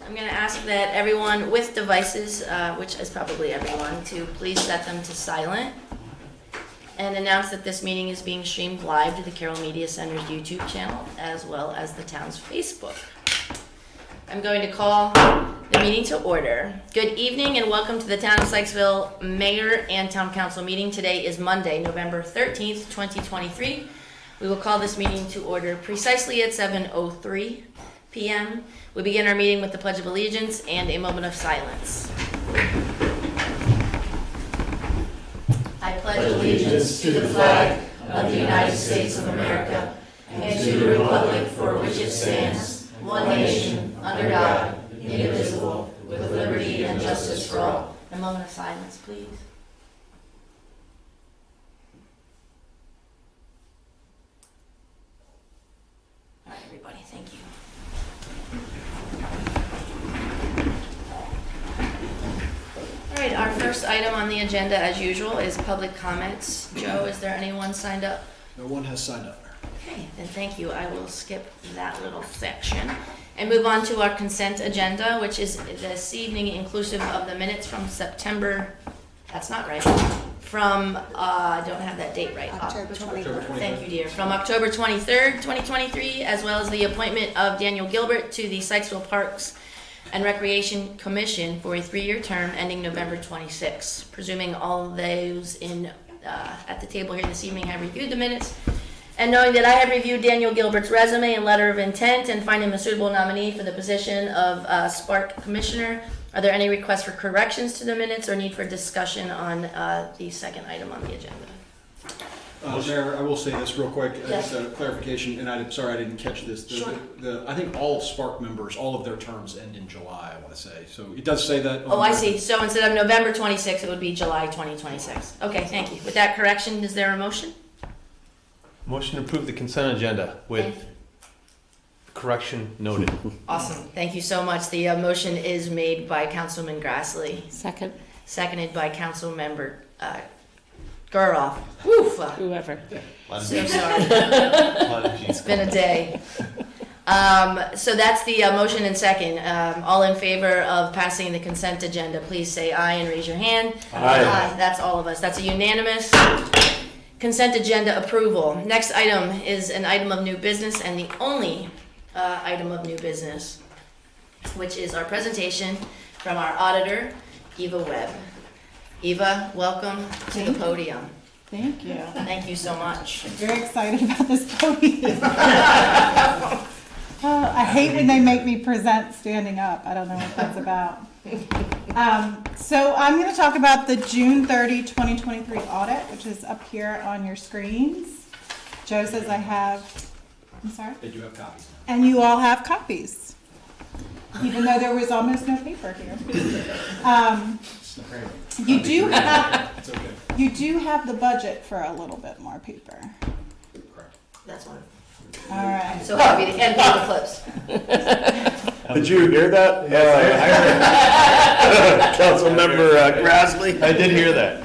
I'm going to ask that everyone with devices, which is probably everyone, to please set them to silent and announce that this meeting is being streamed live to the Carroll Media Center's YouTube channel as well as the town's Facebook. I'm going to call the meeting to order. Good evening and welcome to the Town of Sykesville Mayor and Town Council meeting. Today is Monday, November 13th, 2023. We will call this meeting to order precisely at 7:03 p.m. We begin our meeting with the Pledge of Allegiance and a moment of silence. I pledge allegiance to the flag of the United States of America and to the republic for which it stands, one nation, under God, indivisible, with liberty and justice for all. A moment of silence, please. All right, everybody, thank you. All right, our first item on the agenda, as usual, is public comments. Joe, is there anyone signed up? No one has signed up. Okay, then thank you. I will skip that little section and move on to our consent agenda, which is this evening inclusive of the minutes from September, that's not right, from, I don't have that date right. October 23rd. Thank you, dear. From October 23rd, 2023, as well as the appointment of Daniel Gilbert to the Sykesville Parks and Recreation Commission for a 3-year term ending November 26. Presuming all those at the table here this evening have reviewed the minutes, and knowing that I have reviewed Daniel Gilbert's resume and letter of intent and find him a suitable nominee for the position of Spark Commissioner, are there any requests for corrections to the minutes or need for discussion on the second item on the agenda? Mayor, I will say this real quick, Yes. just a clarification, and I'm sorry I didn't catch this. Sure. I think all Spark members, all of their terms end in July, I want to say. So it does say that. Oh, I see. So instead of November 26, it would be July 2026. Okay, thank you. With that correction, is there a motion? Motion to approve the consent agenda with correction noted. Awesome. Thank you so much. The motion is made by Councilman Grassley, Second. seconded by Councilmember Guroff. Woof. Whoever. So sorry. It's been a day. So that's the motion and second. All in favor of passing the consent agenda, please say aye and raise your hand. Aye. That's all of us. That's a unanimous consent agenda approval. Next item is an item of new business, and the only item of new business, which is our presentation from our auditor, Eva Webb. Eva, welcome to the podium. Thank you. Thank you so much. Very excited about this podium. I hate when they make me present standing up. I don't know what that's about. So I'm going to talk about the June 30, 2023 audit, which is up here on your screens. Joe says I have, I'm sorry? They do have copies. And you all have copies, even though there was almost no paper here. You do have, It's okay. you do have the budget for a little bit more paper. Correct. That's one. All right. So happy to end paper clips. Did you hear that? Yes, Councilmember Grassley. I did hear that.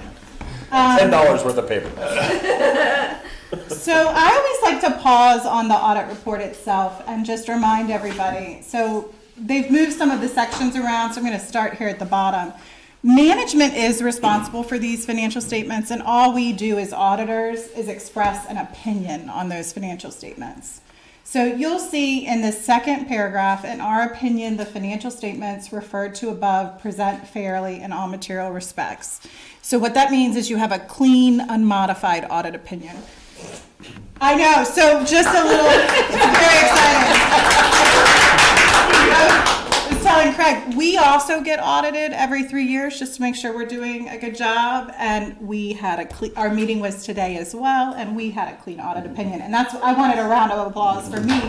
$10 worth of paper. So I always like to pause on the audit report itself and just remind everybody. So they've moved some of the sections around, so I'm going to start here at the bottom. Management is responsible for these financial statements, and all we do as auditors is express an opinion on those financial statements. So you'll see in the second paragraph, in our opinion, the financial statements referred to above present fairly in all material respects. So what that means is you have a clean, unmodified audit opinion. I know, so just a little, it's very exciting. I was telling Craig, we also get audited every 3 years just to make sure we're doing a good job, and we had our meeting was today as well, and we had a clean audit opinion, and that's, I wanted a round of applause for me.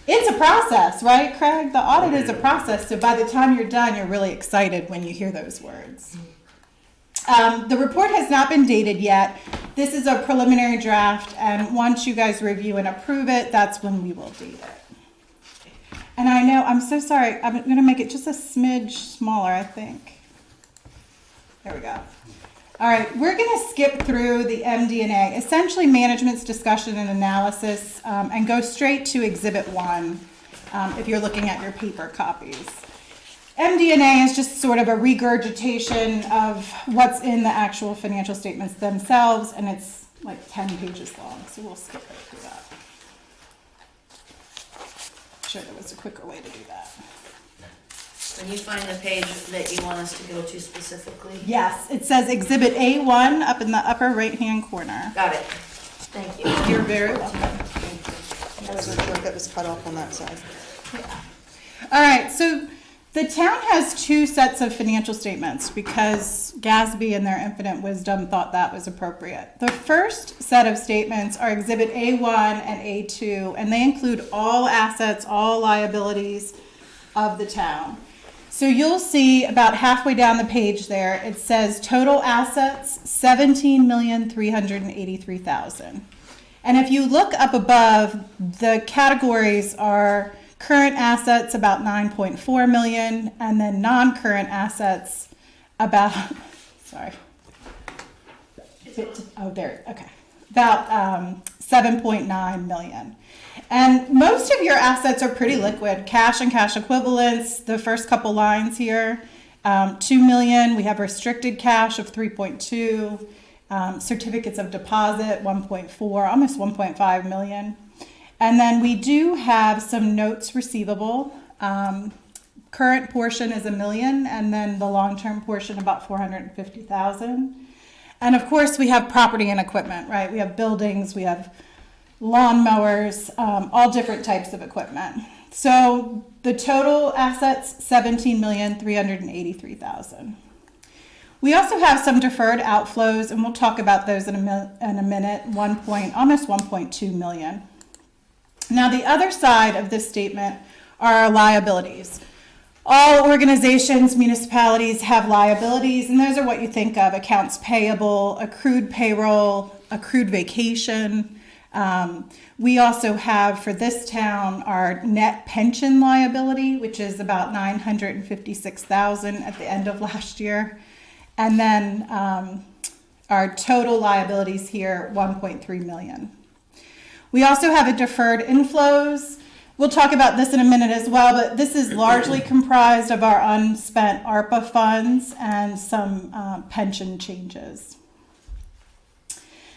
It's a process, right, Craig? The audit is a process, so by the time you're done, you're really excited when you hear those words. The report has not been dated yet. This is a preliminary draft, and once you guys review and approve it, that's when we will date it. And I know, I'm so sorry, I'm going to make it just a smidge smaller, I think. There we go. All right, we're going to skip through the MD&A, essentially management's discussion and analysis, and go straight to Exhibit 1 if you're looking at your paper copies. MD&A is just sort of a regurgitation of what's in the actual financial statements themselves, and it's like 10 pages long, so we'll skip right through that. I'm sure there was a quicker way to do that. When you find the page that you want us to go to specifically. Yes, it says Exhibit A1 up in the upper right-hand corner. Got it. Thank you. You're very welcome. I wasn't sure if it was cut off on that side. All right, so the town has two sets of financial statements because GASB in their infinite wisdom thought that was appropriate. The first set of statements are Exhibit A1 and A2, and they include all assets, all liabilities of the town. So you'll see about halfway down the page there, it says total assets, $17,383,000. And if you look up above, the categories are current assets about 9.4 million, and then non-current assets about, sorry. About 7.9 million. And most of your assets are pretty liquid. Cash and cash equivalents, the first couple lines here, 2 million. We have restricted cash of 3.2, certificates of deposit 1.4, almost 1.5 million. And then we do have some notes receivable. Current portion is $1 million, and then the long-term portion about $450,000. And of course, we have property and equipment, right? We have buildings, we have lawn mowers, all different types of equipment. So the total assets, $17,383,000. We also have some deferred outflows, and we'll talk about those in a minute. Almost 1.2 million. Now the other side of this statement are our liabilities. All organizations, municipalities have liabilities, and those are what you think of: accounts payable, accrued payroll, accrued vacation. We also have, for this town, our net pension liability, which is about $956,000 at the end of last year. And then our total liabilities here, $1.3 million. We also have a deferred inflows. We'll talk about this in a minute as well, but this is largely comprised of our unspent ARPA funds and some pension changes.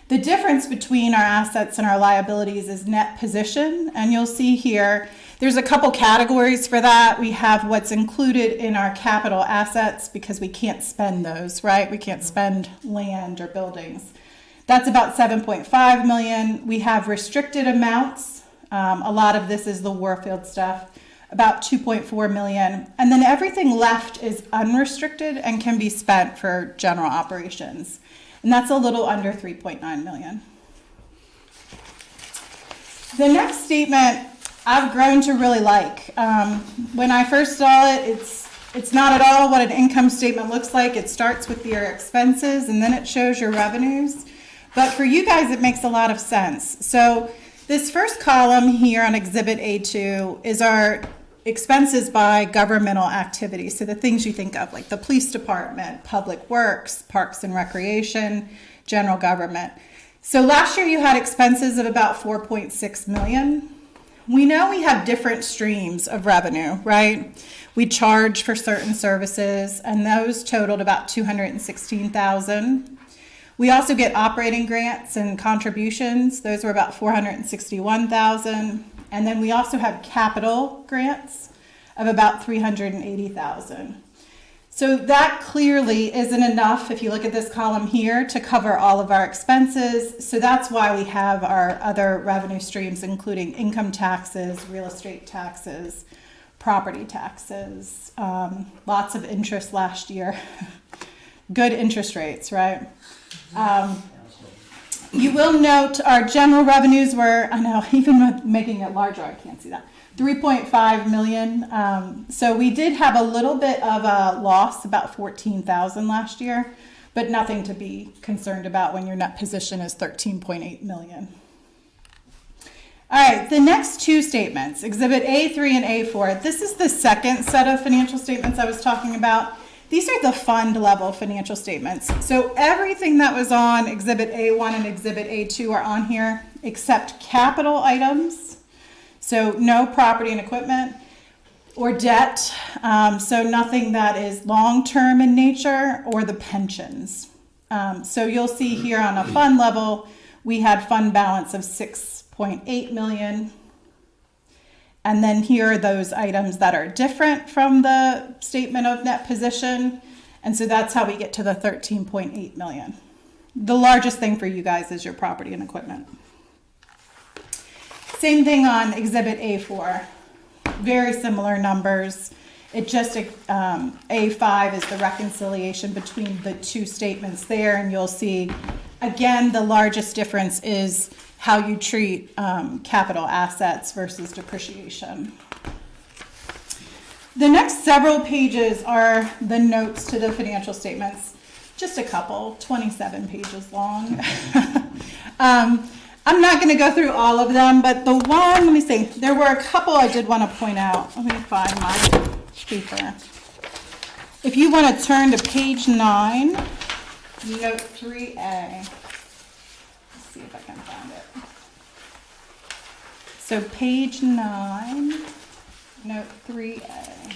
The difference between our assets and our liabilities is net position, and you'll see here there's a couple categories for that. We have what's included in our capital assets because we can't spend those, right? We can't spend land or buildings. That's about 7.5 million. We have restricted amounts. A lot of this is the Warfield stuff, about 2.4 million. And then everything left is unrestricted and can be spent for general operations. And that's a little under 3.9 million. The next statement I've grown to really like. When I first saw it, it's not at all what an income statement looks like. It starts with your expenses and then it shows your revenues. But for you guys, it makes a lot of sense. So this first column here on Exhibit A2 is our expenses by governmental activities. So the things you think of, like the police department, public works, parks and recreation, general government. So last year you had expenses of about 4.6 million. We know we have different streams of revenue, right? We charge for certain services, and those totaled about 216,000. We also get operating grants and contributions. Those were about 461,000. And then we also have capital grants of about 380,000. So that clearly isn't enough, if you look at this column here, to cover all of our expenses. So that's why we have our other revenue streams, including income taxes, real estate taxes, property taxes, lots of interest last year. Good interest rates, right? You will note our general revenues were, I know, even with making it larger, I can't see that, 3.5 million. So we did have a little bit of a loss, about 14,000 last year, but nothing to be concerned about when your net position is 13.8 million. All right, the next two statements, Exhibit A3 and A4. This is the second set of financial statements I was talking about. these are the fund level financial statements. So everything that was on Exhibit A1 and Exhibit A2 are on here, except capital items. So no property and equipment or debt. So nothing that is long-term in nature, or the pensions. So you'll see here on a fund level, we had fund balance of 6.8 million. And then here are those items that are different from the statement of net position. And so that's how we get to the 13.8 million. The largest thing for you guys is your property and equipment. Same thing on Exhibit A4. Very similar numbers. It just, A5 is the reconciliation between the two statements there. And you'll see, again, the largest difference is how you treat capital assets versus depreciation. The next several pages are the notes to the financial statements. Just a couple, 27 pages long. I'm not going to go through all of them, but the one, let me see, there were a couple I did want to point out. Let me find my paper. If you want to turn to page 9, note 3A. Let's see if I can find it. So page 9, note 3A.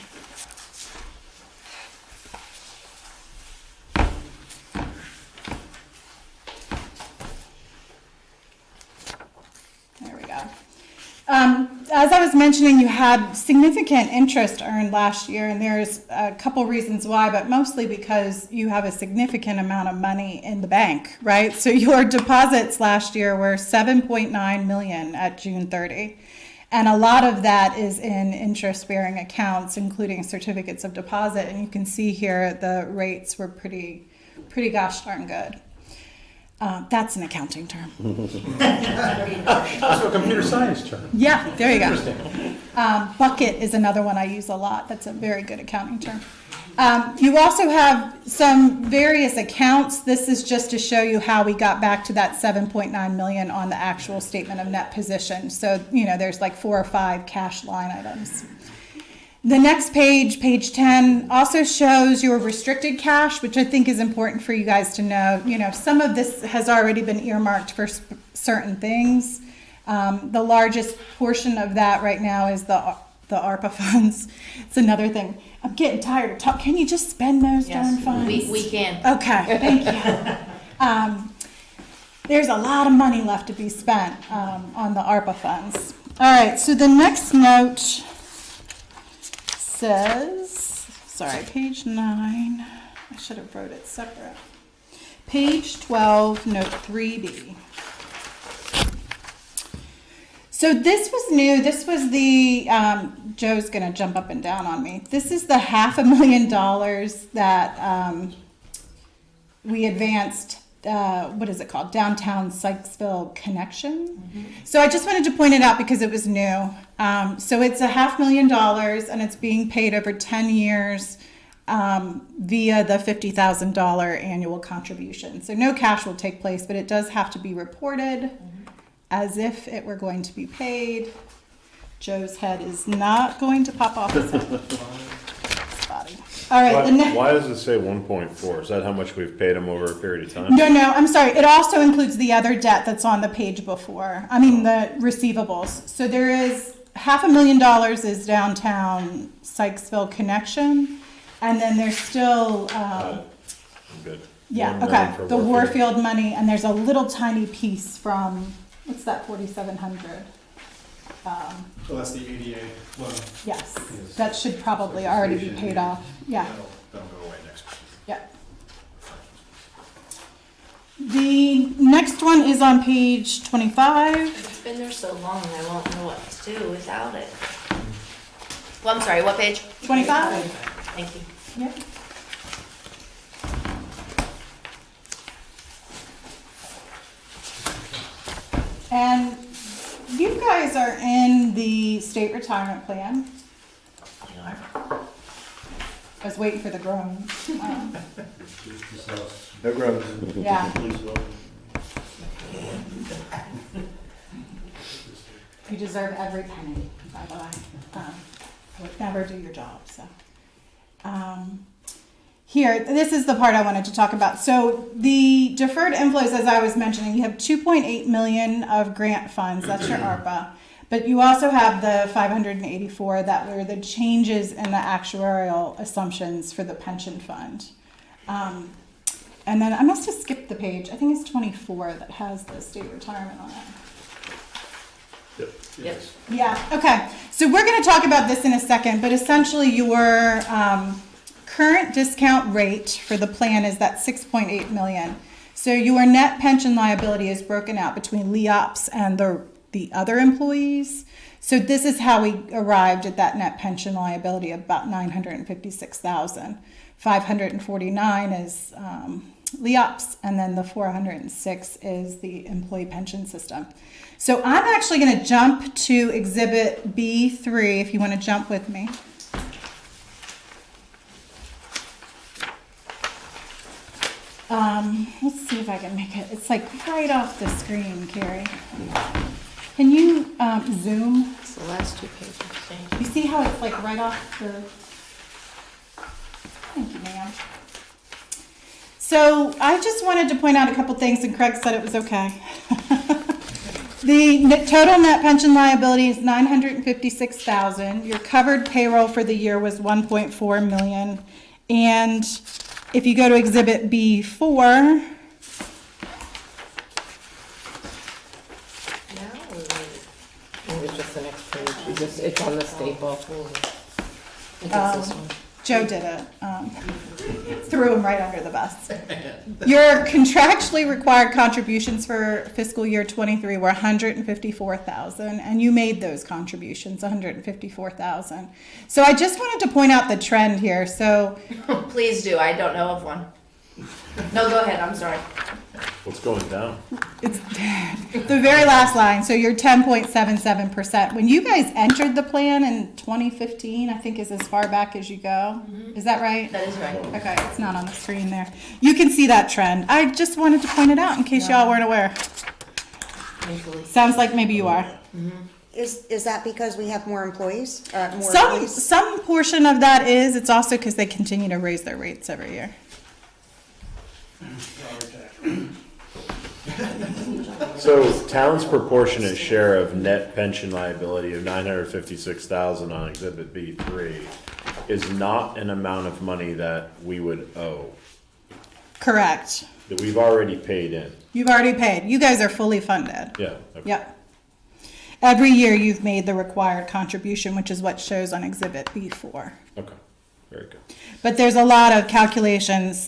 There we go. As I was mentioning, you had significant interest earned last year, and there's a couple reasons why, but mostly because you have a significant amount of money in the bank, right? So your deposits last year were 7.9 million at June 30, and a lot of that is in interest-bearing accounts, including certificates of deposit, and you can see here the rates were pretty gosh darn good. That's an accounting term. Also a computer science term. Yeah, there you go. Interesting. Bucket is another one I use a lot. That's a very good accounting term. You also have some various accounts. This is just to show you how we got back to that 7.9 million on the actual statement of net position. So, there's like 4 or 5 cash line items. The next page, page 10, also shows your restricted cash, which I think is important for you guys to know. Some of this has already been earmarked for certain things. The largest portion of that right now is the ARPA funds. It's another thing. I'm getting tired of talking. Can you just spend those darn funds? We can. Okay, thank you. There's a lot of money left to be spent on the ARPA funds. All right, so the next note says, page 9, I should have wrote it separate. Page 12, note 3B. So this was new. This was the, Joe's going to jump up and down on me. This is the $500,000 that we advanced, what is it called? Downtown Sykesville Connection. Mm-hmm. So I just wanted to point it out because it was new. So it's $500,000 and it's being paid over 10 years via the $50,000 annual contribution. So no cash will take place, but it does have to be reported as if it were going to be paid. Joe's head is not going to pop off his head. Spotty. All right. Why does it say 1.4? Is that how much we've paid him over a period of time? No, I'm sorry. It also includes the other debt that's on the page before. I mean, the receivables. So there is $500,000 is downtown Sykesville Connection. And then there's still, Good. Yeah, okay. The Warfield money, and there's a little tiny piece from, what's that, 4,700? So that's the ADA loan. Yes, that should probably already be paid off. Yeah. That'll go away next week. Yeah. The next one is on page 25. It's been there so long, I won't know what to do without it. Well, I'm sorry, what page? 25. Thank you. Yep. And you guys are in the state retirement plan. We are. I was waiting for the groans. No grubs. Yeah. You deserve every penny, by the way. I would never do your job, so. Here, this is the part I wanted to talk about. So the deferred inflows, as I was mentioning, you have 2.8 million of grant funds. That's your ARPA. But you also have the 584 that were the changes in the actuarial assumptions for the pension fund. And then I must have skipped the page. I think it's 24 that has the state retirement on it. Yep. Yeah, okay. So we're going to talk about this in a second, but essentially your current discount rate for the plan is that 6.8 million. So your net pension liability is broken out between LEOPS and the other employees. So this is how we arrived at that net pension liability of about 956,000. 549 is LEOPS, and then the 406 is the employee pension system. So I'm actually going to jump to Exhibit B3 if you want to jump with me. Let's see if I can make it. It's like right off the screen, Carrie. Can you zoom? It's the last two pages. You see how it's like right off the... Thank you, ma'am. So I just wanted to point out a couple things, and Craig said it was okay. The total net pension liability is $956,000. Your covered payroll for the year was $1.4 million. And if you go to Exhibit B4, It's just the next page. It's on the staple. It's this one. Joe did it. Threw him right under the bus. Your contractually required contributions for fiscal year 23 were $154,000, and you made those contributions, $154,000. So I just wanted to point out the trend here. So Please do. I don't know of one. No, go ahead. I'm sorry. What's going down? it's the very last line. So you're 10.77%. When you guys entered the plan in 2015, I think is as far back as you go. Is that right? That is right. Okay, it's not on the screen there. You can see that trend. I just wanted to point it out in case y'all weren't aware. Thankfully. Sounds like maybe you are. Is that because we have more employees? Some portion of that is. It's also because they continue to raise their rates every year. So town's proportionate share of net pension liability of 956,000 on Exhibit B3 is not an amount of money that we would owe, Correct. that we've already paid in. You've already paid. You guys are fully funded. Yeah. Okay. Yep. Every year you've made the required contribution, which is what shows on Exhibit B4. Okay. Very good. But there's a lot of calculations.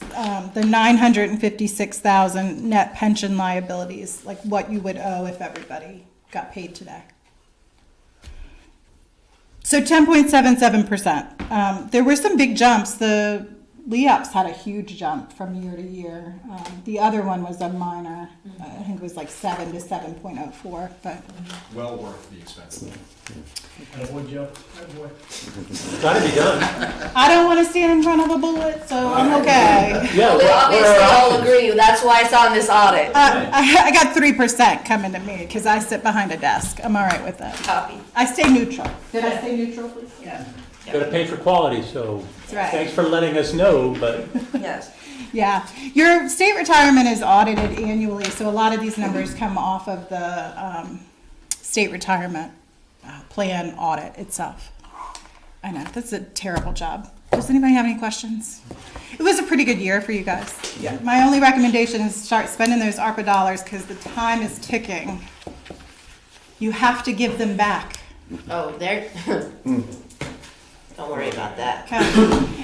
The 956,000 net pension liabilities, like what you would owe if everybody got paid today. So 10.77%. There were some big jumps. The LEOPS had a huge jump from year to year. The other one was a minor. I think it was like 7 to 7.04. But Well worth the expense. Attaboy, Joe. Attaboy. Gotta be done. I don't want to stand in front of a bullet, so I'm okay. Yeah, We obviously all agree. That's why it's on this audit. I got 3% coming to me because I sit behind a desk. I'm all right with that. Copy. I stay neutral. Did I stay neutral, please? Yeah. Gotta pay for quality, so That's right. thanks for letting us know, but Yes. Yeah. Your state retirement is audited annually, so a lot of these numbers come off of the state retirement plan audit itself. I know, that's a terrible job. Does anybody have any questions? It was a pretty good year for you guys. Yeah. My only recommendation is start spending those ARPA dollars because the time is ticking. You have to give them back. Oh, there. Don't worry about that. Okay.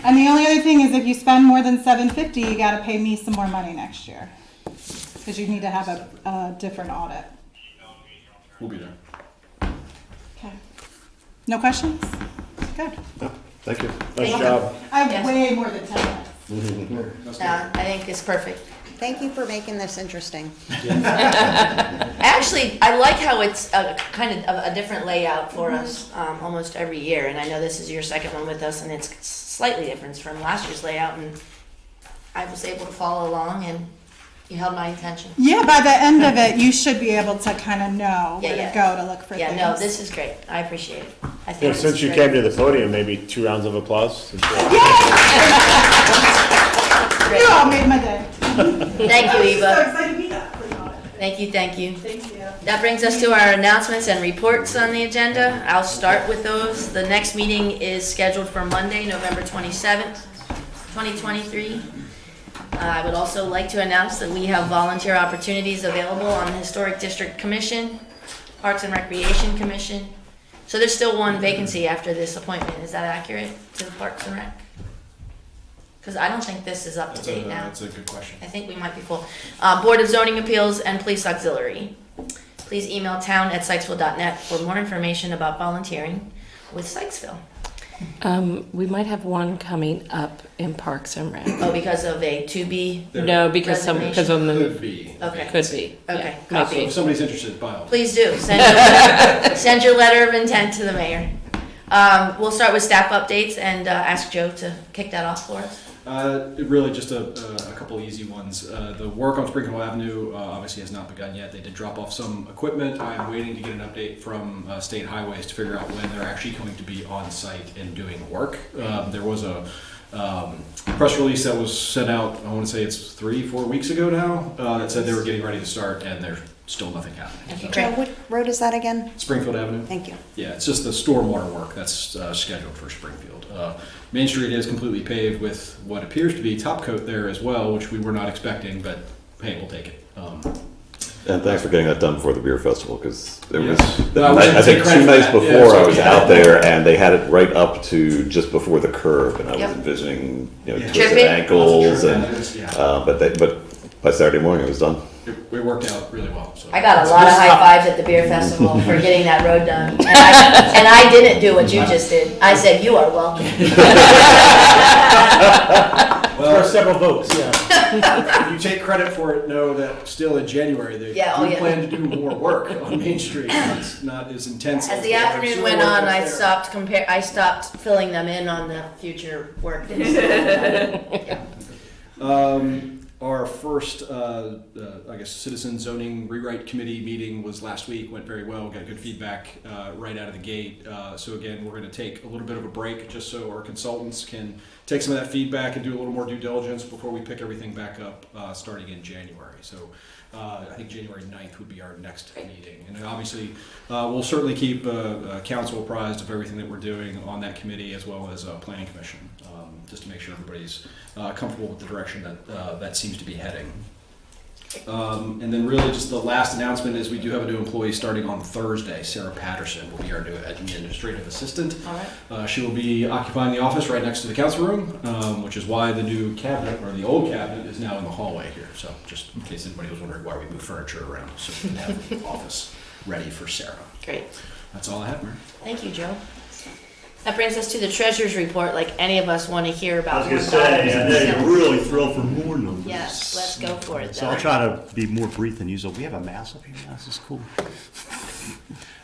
And the only other thing is if you spend more than $750, you got to pay me some more money next year because you need to have a different audit. We'll be there. Okay. No questions? Good. Thank you. Thank Nice you. job. I have Yes. way more than 10 minutes. That's No, I think it's perfect. Thank you for making this interesting. Actually, I like how it's kind of a different layout for us almost every year. And I know this is your second one with us, and it's slightly different from last year's layout. And I was able to follow along, and you held my attention. Yeah, by the end of it, you should be able to kind of know where Yeah. to go to look for Yeah, things. no, this is great. I appreciate it. I think Yeah, it's since you great. came to the podium, maybe 2 rounds of applause. You all made my day. Thank you, Eva. excited to meet up. Thank you. Thank you. That brings us to our announcements and reports on the agenda. I'll start with those. The next meeting is scheduled for Monday, November 27th, 2023. I would also like to announce that we have volunteer opportunities available on the Historic District Commission, Parks and Recreation Commission. So there's still one vacancy after this appointment. Is that accurate to the Parks and Rec? Because I don't think this is up to date now. That's a good question. I think we might be full. Board of Zoning Appeals and Police Auxiliary. Please email town@sykesville.net for more information about volunteering with Sykesville. We might have one coming up in Parks and Rec. Oh, because of a to-be? No, because of Could the, be. Okay. could be. Okay. Yeah, So maybe. if somebody's interested, by all means. Please do. Send your letter of intent to the mayor. We'll start with staff updates and ask Joe to kick that off for us. Really just a couple easy ones. The work on Springfield Avenue obviously has not begun yet. They did drop off some equipment. I am waiting to get an update from State Highways to figure out when they're actually going to be on site and doing work. There was a press release that was sent out, I want to say it's 3-4 weeks ago now, that said they were getting ready to start, and there's still nothing happening. Okay, So, great. What road is that again? Springfield Avenue? Thank you. Yeah, it's just the stormwater work that's scheduled for Springfield. Main Street is completely paved with what appears to be top coat there as well, which we were not expecting, but hey, we'll take it. And thanks for getting that done before the beer festival, because it was, No, we I think take credit 2 for nights that. Yeah, before so- I was out there, and they had it right up to just before the curb, and I Yep. was envisioning, twisted Tripping? ankles, and, Yeah. but by Saturday morning, it was done. It worked out really well. So. I got a lot of high fives at the beer festival for getting that road done. And I didn't do what you just did. I said, you are welcome. There are several votes, yeah. If you take credit for it, know that still in January they do plan to do more work on Main Street. It's not as intense. As the water afternoon sewer went work on, that's I there. stopped filling them in on the future work. That is Our first, I guess, Citizen Zoning Rewrite Committee meeting was last week, went very well, got good feedback right out of the gate. So again, we're going to take a little bit of a break just so our consultants can take some of that feedback and do a little more due diligence before we pick everything back up starting in January. So I think January 9th would be our next meeting. And then obviously, we'll certainly keep council apprised of everything that we're doing on that committee as well as Planning Commission, just to make sure everybody's comfortable with the direction that that seems to be heading. And then really just the last announcement is we do have a new employee starting on Thursday. Sarah Patterson will be our new administrative assistant. All right. She will be occupying the office right next to the council room, which is why the new cabinet, or the old cabinet, is now in the hallway here. So just in case anybody was wondering why we move furniture around, so we can have the office ready for Sarah. Great. That's all I have, Mary. Thank you, Joe. That brings us to the treasurer's report, like any of us want to hear I about. was gonna say, I know you're really thrilled for more numbers. Yes, let's go for it So then. I'll try to be more brief than usual. We have a mouse up here now, this is cool.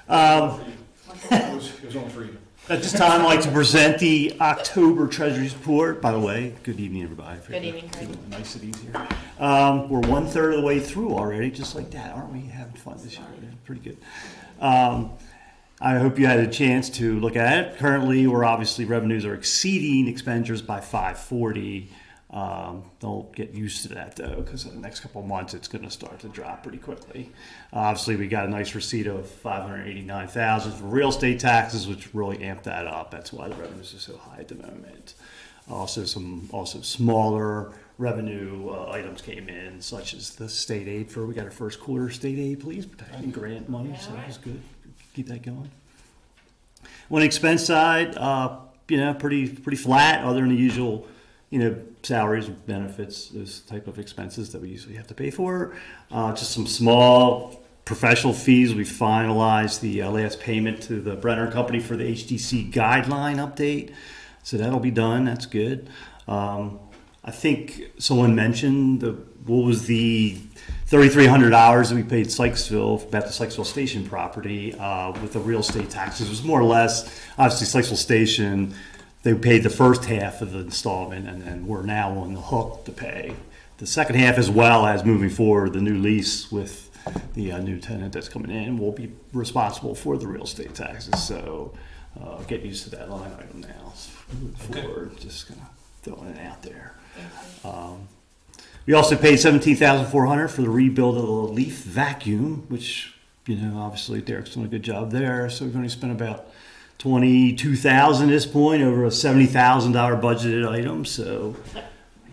It was only for you. At this time, I'd like to present the October Treasury's Report. By the way, good evening, everybody. Good evening, Craig. Nice and easy here. We're 1/3 of the way through already, just like that. Aren't we having fun this year? Yeah, pretty good. I hope you had a chance to look at it. Currently, we're obviously revenues are exceeding expenditures by 540. Don't get used to that though, because in the next couple of months it's going to start to drop pretty quickly. Obviously, we got a nice receipt of $589,000 for real estate taxes, which really amped that up. That's why the revenues are so high at the moment. Also, some smaller revenue items came in, such as the state aid we got our first quarter state aid, please, protecting grant money, so that was good. Keep that going. On the expense side, pretty flat, other than the usual, salaries, benefits, those type of expenses that we usually have to pay for. Just some small professional fees. We finalized the last payment to the Brenner Company for the HDC guideline update, so that'll be done. That's good. I think someone mentioned what was the $3,300 that we paid Sykesville about the Sykesville Station property with the real estate taxes. It was more or less, obviously, Sykesville Station, they paid the first half of the installment, and then we're now on the hook to pay the second half, as well as moving forward the new lease with the new tenant that's coming in. We'll be responsible for the real estate taxes. So Get used to that line item now. Moving forward, just kind of throwing it out there. We also paid $17,400 for the rebuild of the leaf vacuum, which, you know, obviously Derek's doing a good job there. So we've only spent about $22,000 at this point over a $70,000 budgeted item. So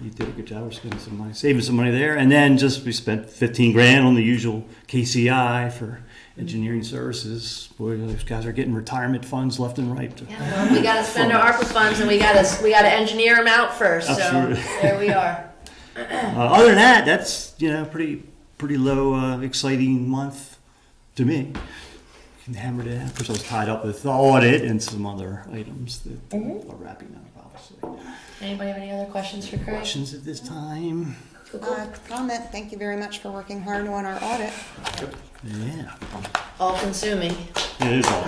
he did a good job. We're spending some money, saving some money there. And then just we spent $15,000 on the usual KCI for engineering services. Boy, those guys are getting retirement funds left and right. Yeah, well, we got to spend our ARPA funds, and we got to engineer them out first. Absolutely. So there we are. Other than that, that's, you know, pretty low, exciting month to me. Can hammer it out. Of course, I was tied up with the audit and some other items that are wrapping up, obviously. Anybody have any other questions for Craig? Questions at this time? Comment, thank you very much for working hard on our audit. Yeah. All consuming. It is all.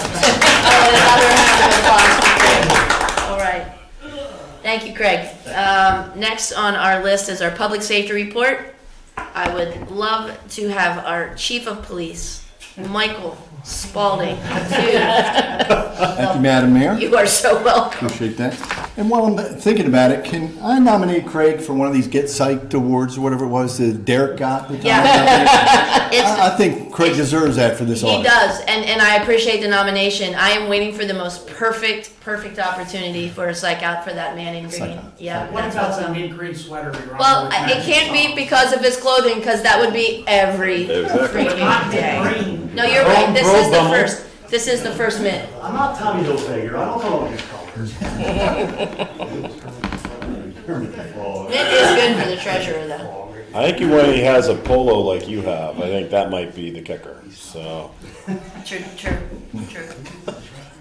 All right. Thank you, Craig. Next on our list is our public safety report. I would love to have our chief of police, Michael Spalding. Thank you, Madam Mayor. You are so welcome. Appreciate that. And while I'm thinking about it, can I nominate Craig for one of these Get Psyched awards or whatever it was that Derek got? I think Craig deserves that for this audit. He does, and I appreciate the nomination. I am waiting for the most perfect opportunity for a psych out for that man in green. Yeah, What that's about the awesome. mint green sweater? Well, it can't be because of his clothing, because that would be every Exactly. freaking day. No, you're right. This is the first mint. I'm not Tommy Hilfiger. I don't know these colors. Mint is good for the treasurer, though. I think when he has a polo like you have, I think that might be the kicker. So True.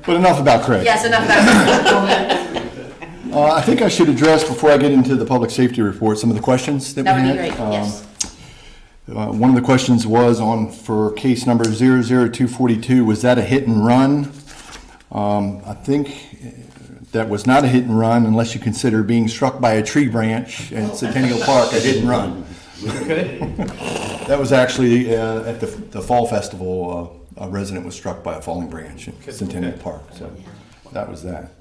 But enough about Craig. Yes, enough about I think I should address, before I get into the public safety report, some of the questions that That we would be had. great, yes. One of the questions was for case number 00242, was that a hit and run? I think that was not a hit and run unless you consider being struck by a tree branch at Centennial Park a hit and run. That was actually at the Fall Festival. A resident was struck by a falling branch at Centennial Park. So that was that.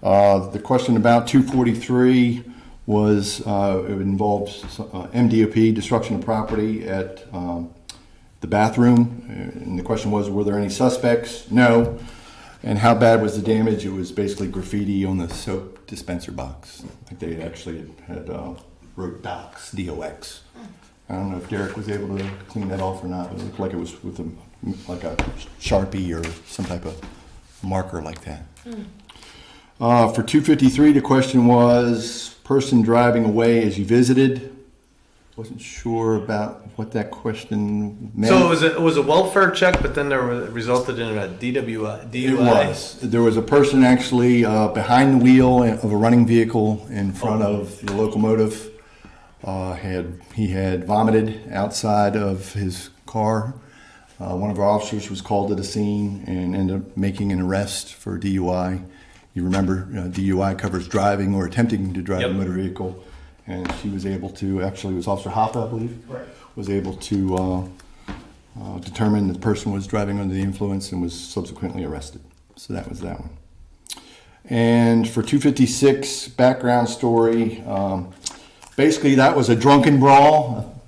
The question about 243 was it involved MDOP, destruction of property at the bathroom. And the question was, were there any suspects? No. And how bad was the damage? It was basically graffiti on the soap dispenser box. I think they actually had wrote docs, D-O-X. I don't know if Derek was able to clean that off or not, but it looked like it was with like a Sharpie or some type of marker like that. For 253, the question was, person driving away as you visited. Wasn't sure about what that question meant. So it was a welfare check, but then resulted in a DUI. It was. There was a person actually behind the wheel of a running vehicle in front of the locomotive. He had vomited outside of his car. One of our officers was called to the scene and ended up making an arrest for DUI. You remember DUI covers driving or attempting to drive a motor vehicle. And she was able to, actually it was Officer Hoppa, I believe, was able to determine the person was driving under the influence and was subsequently arrested. So that was that one. And for 256, background story, basically that was a drunken brawl.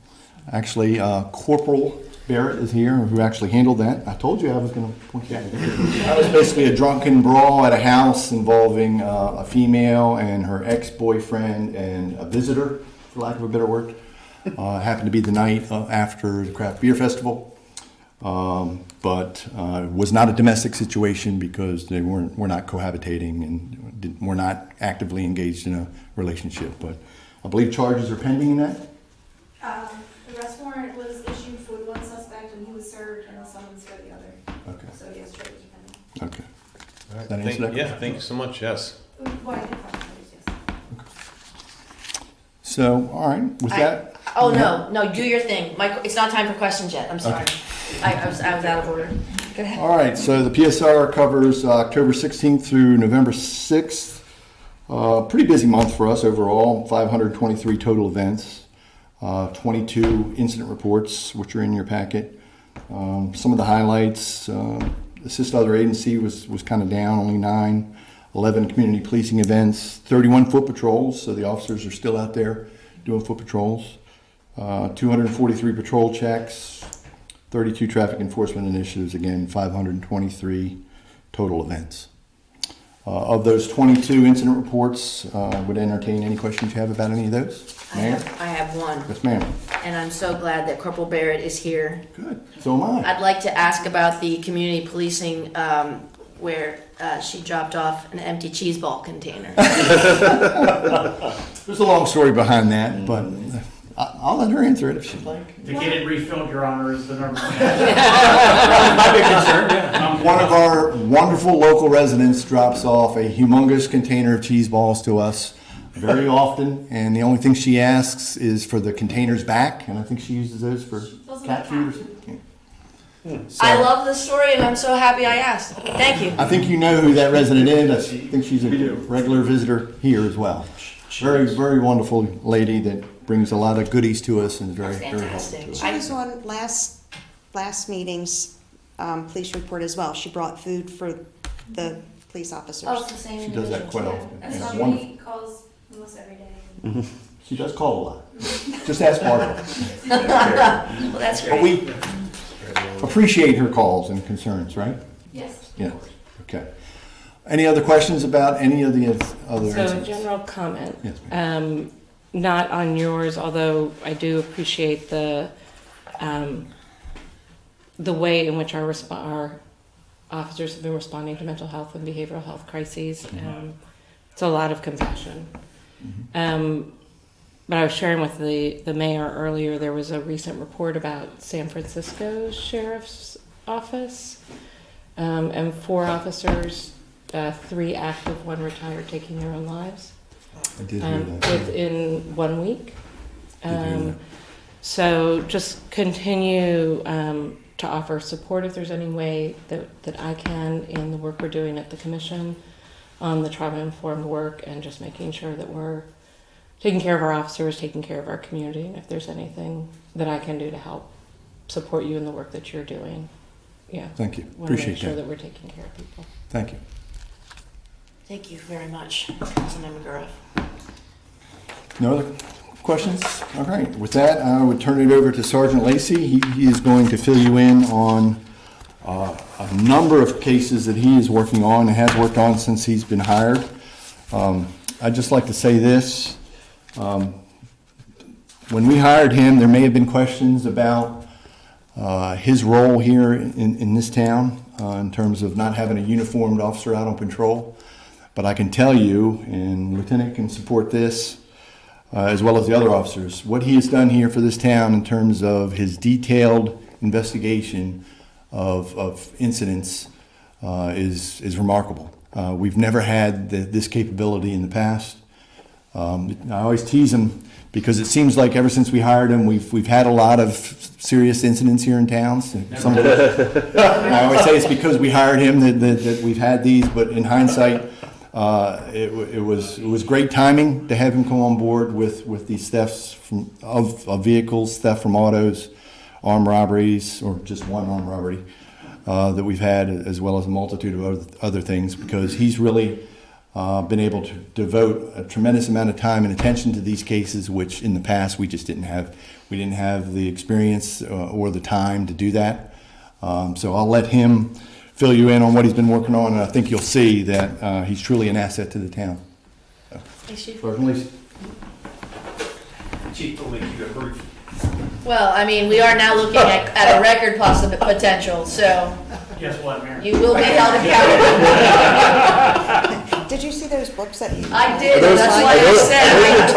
Actually, Corporal Barrett is here, who actually handled that. I told you I was going to point you out. That was basically a drunken brawl at a house involving a female and her ex-boyfriend and a visitor, for lack of a better word. Happened to be the night after the craft beer festival, but was not a domestic situation because they were not cohabitating and were not actively engaged in a relationship. But I believe charges are pending in that. The arrest warrant was issued for one suspect and he was served and the summons for the other. Okay. So yes, charges are pending. Okay. Does that answer that question? Thank you so much. Yes. Well, I did find charges, yes. So, all right, with that. Oh, no, do your thing. Michael, it's not time for questions yet. I'm sorry. Okay. I was out of order. Go ahead. All right, so the PSR covers October 16th through November 6th. Pretty busy month for us overall, 523 total events, 22 incident reports, which are in your packet. Some of the highlights, assist other agency was kind of down, only 9. 11 community policing events, 31 foot patrols, so the officers are still out there doing foot patrols. 243 patrol checks, 32 traffic enforcement initiatives, again, 523 total events. Of those 22 incident reports, would entertain any questions you have about any of those? Mayor? I have one, Yes, ma'am. and I'm so glad that Corporal Barrett is here. Good. So am I. I'd like to ask about the community policing where she dropped off an empty cheese ball container. There's a long story behind that, but I'll let her answer it if she'd like. To get it refilled, Your Honor, is the number one. My big concern, yeah. One of our wonderful local residents drops off a humongous container of cheese balls to us very often, and the only thing she asks is for the containers back, and I think she uses those for cat food or something. So, I love the story, and I'm so happy I asked. Thank you. I think you know who that resident is. I think she's a regular visitor here as well. Very, very wonderful lady that brings a lot of goodies to us and is very, very helpful to us. She was on last meeting's police report as well. She brought food for the police officers. Oh, it's the same She does that quite individual. often. And Yeah, somebody wonderful. calls almost every day. She does call a lot. Just ask Barbara. Well, that's But great. we appreciate her calls and concerns, right? Yes. Yeah. Okay. Any other questions about any of the other So a incidents? general comment, Yes, not on yours, although I do appreciate the way in which our officers have been responding to mental health and behavioral health crises. It's a lot of compassion. But I was sharing with the mayor earlier, there was a recent report about San Francisco Sheriff's Office, and 4 officers, 3 active, 1 retired, taking their own lives I did hear that. within 1 week. Did hear that. So just continue to offer support if there's any way that I can in the work we're doing at the commission on the trauma-informed work, and just making sure that we're taking care of our officers, taking care of our community, and if there's anything that I can do to help support you in the work that you're doing. Yeah. Thank you. Want to make Appreciate sure that. that we're taking care of people. Thank you. Thank you very much, Councilmember Gura. No other questions? All right. With that, I would turn it over to Sergeant Lacey. He is going to fill you in on a number of cases that he is working on and has worked on since he's been hired. I'd just like to say this. When we hired him, there may have been questions about his role here in this town in terms of not having a uniformed officer out on patrol. But I can tell you, and Lieutenant can support this, as well as the other officers, what he has done here for this town in terms of his detailed investigation of incidents is remarkable. We've never had this capability in the past. I always tease him because it seems like ever since we hired him, we've had a lot of serious incidents here in town. I always say it's because we hired him that we've had these, but in hindsight, it was great timing to have him come on board with these thefts of vehicles, theft from autos, armed robberies, or just one armed robbery that we've had, as well as a multitude of other things, because he's really been able to devote a tremendous amount of time and attention to these cases, which in the past we just didn't have. We didn't have the experience or the time to do that. So I'll let him fill you in on what he's been working on, and I think you'll see that he's truly an asset to the town. Thanks, Chief. Sergeant Lacey. Chief, will make you a brief. Well, I mean, we are now looking at a record potential, so Guess what, Mayor? you will be held accountable. Did you see those books that you? I did, that's why I said.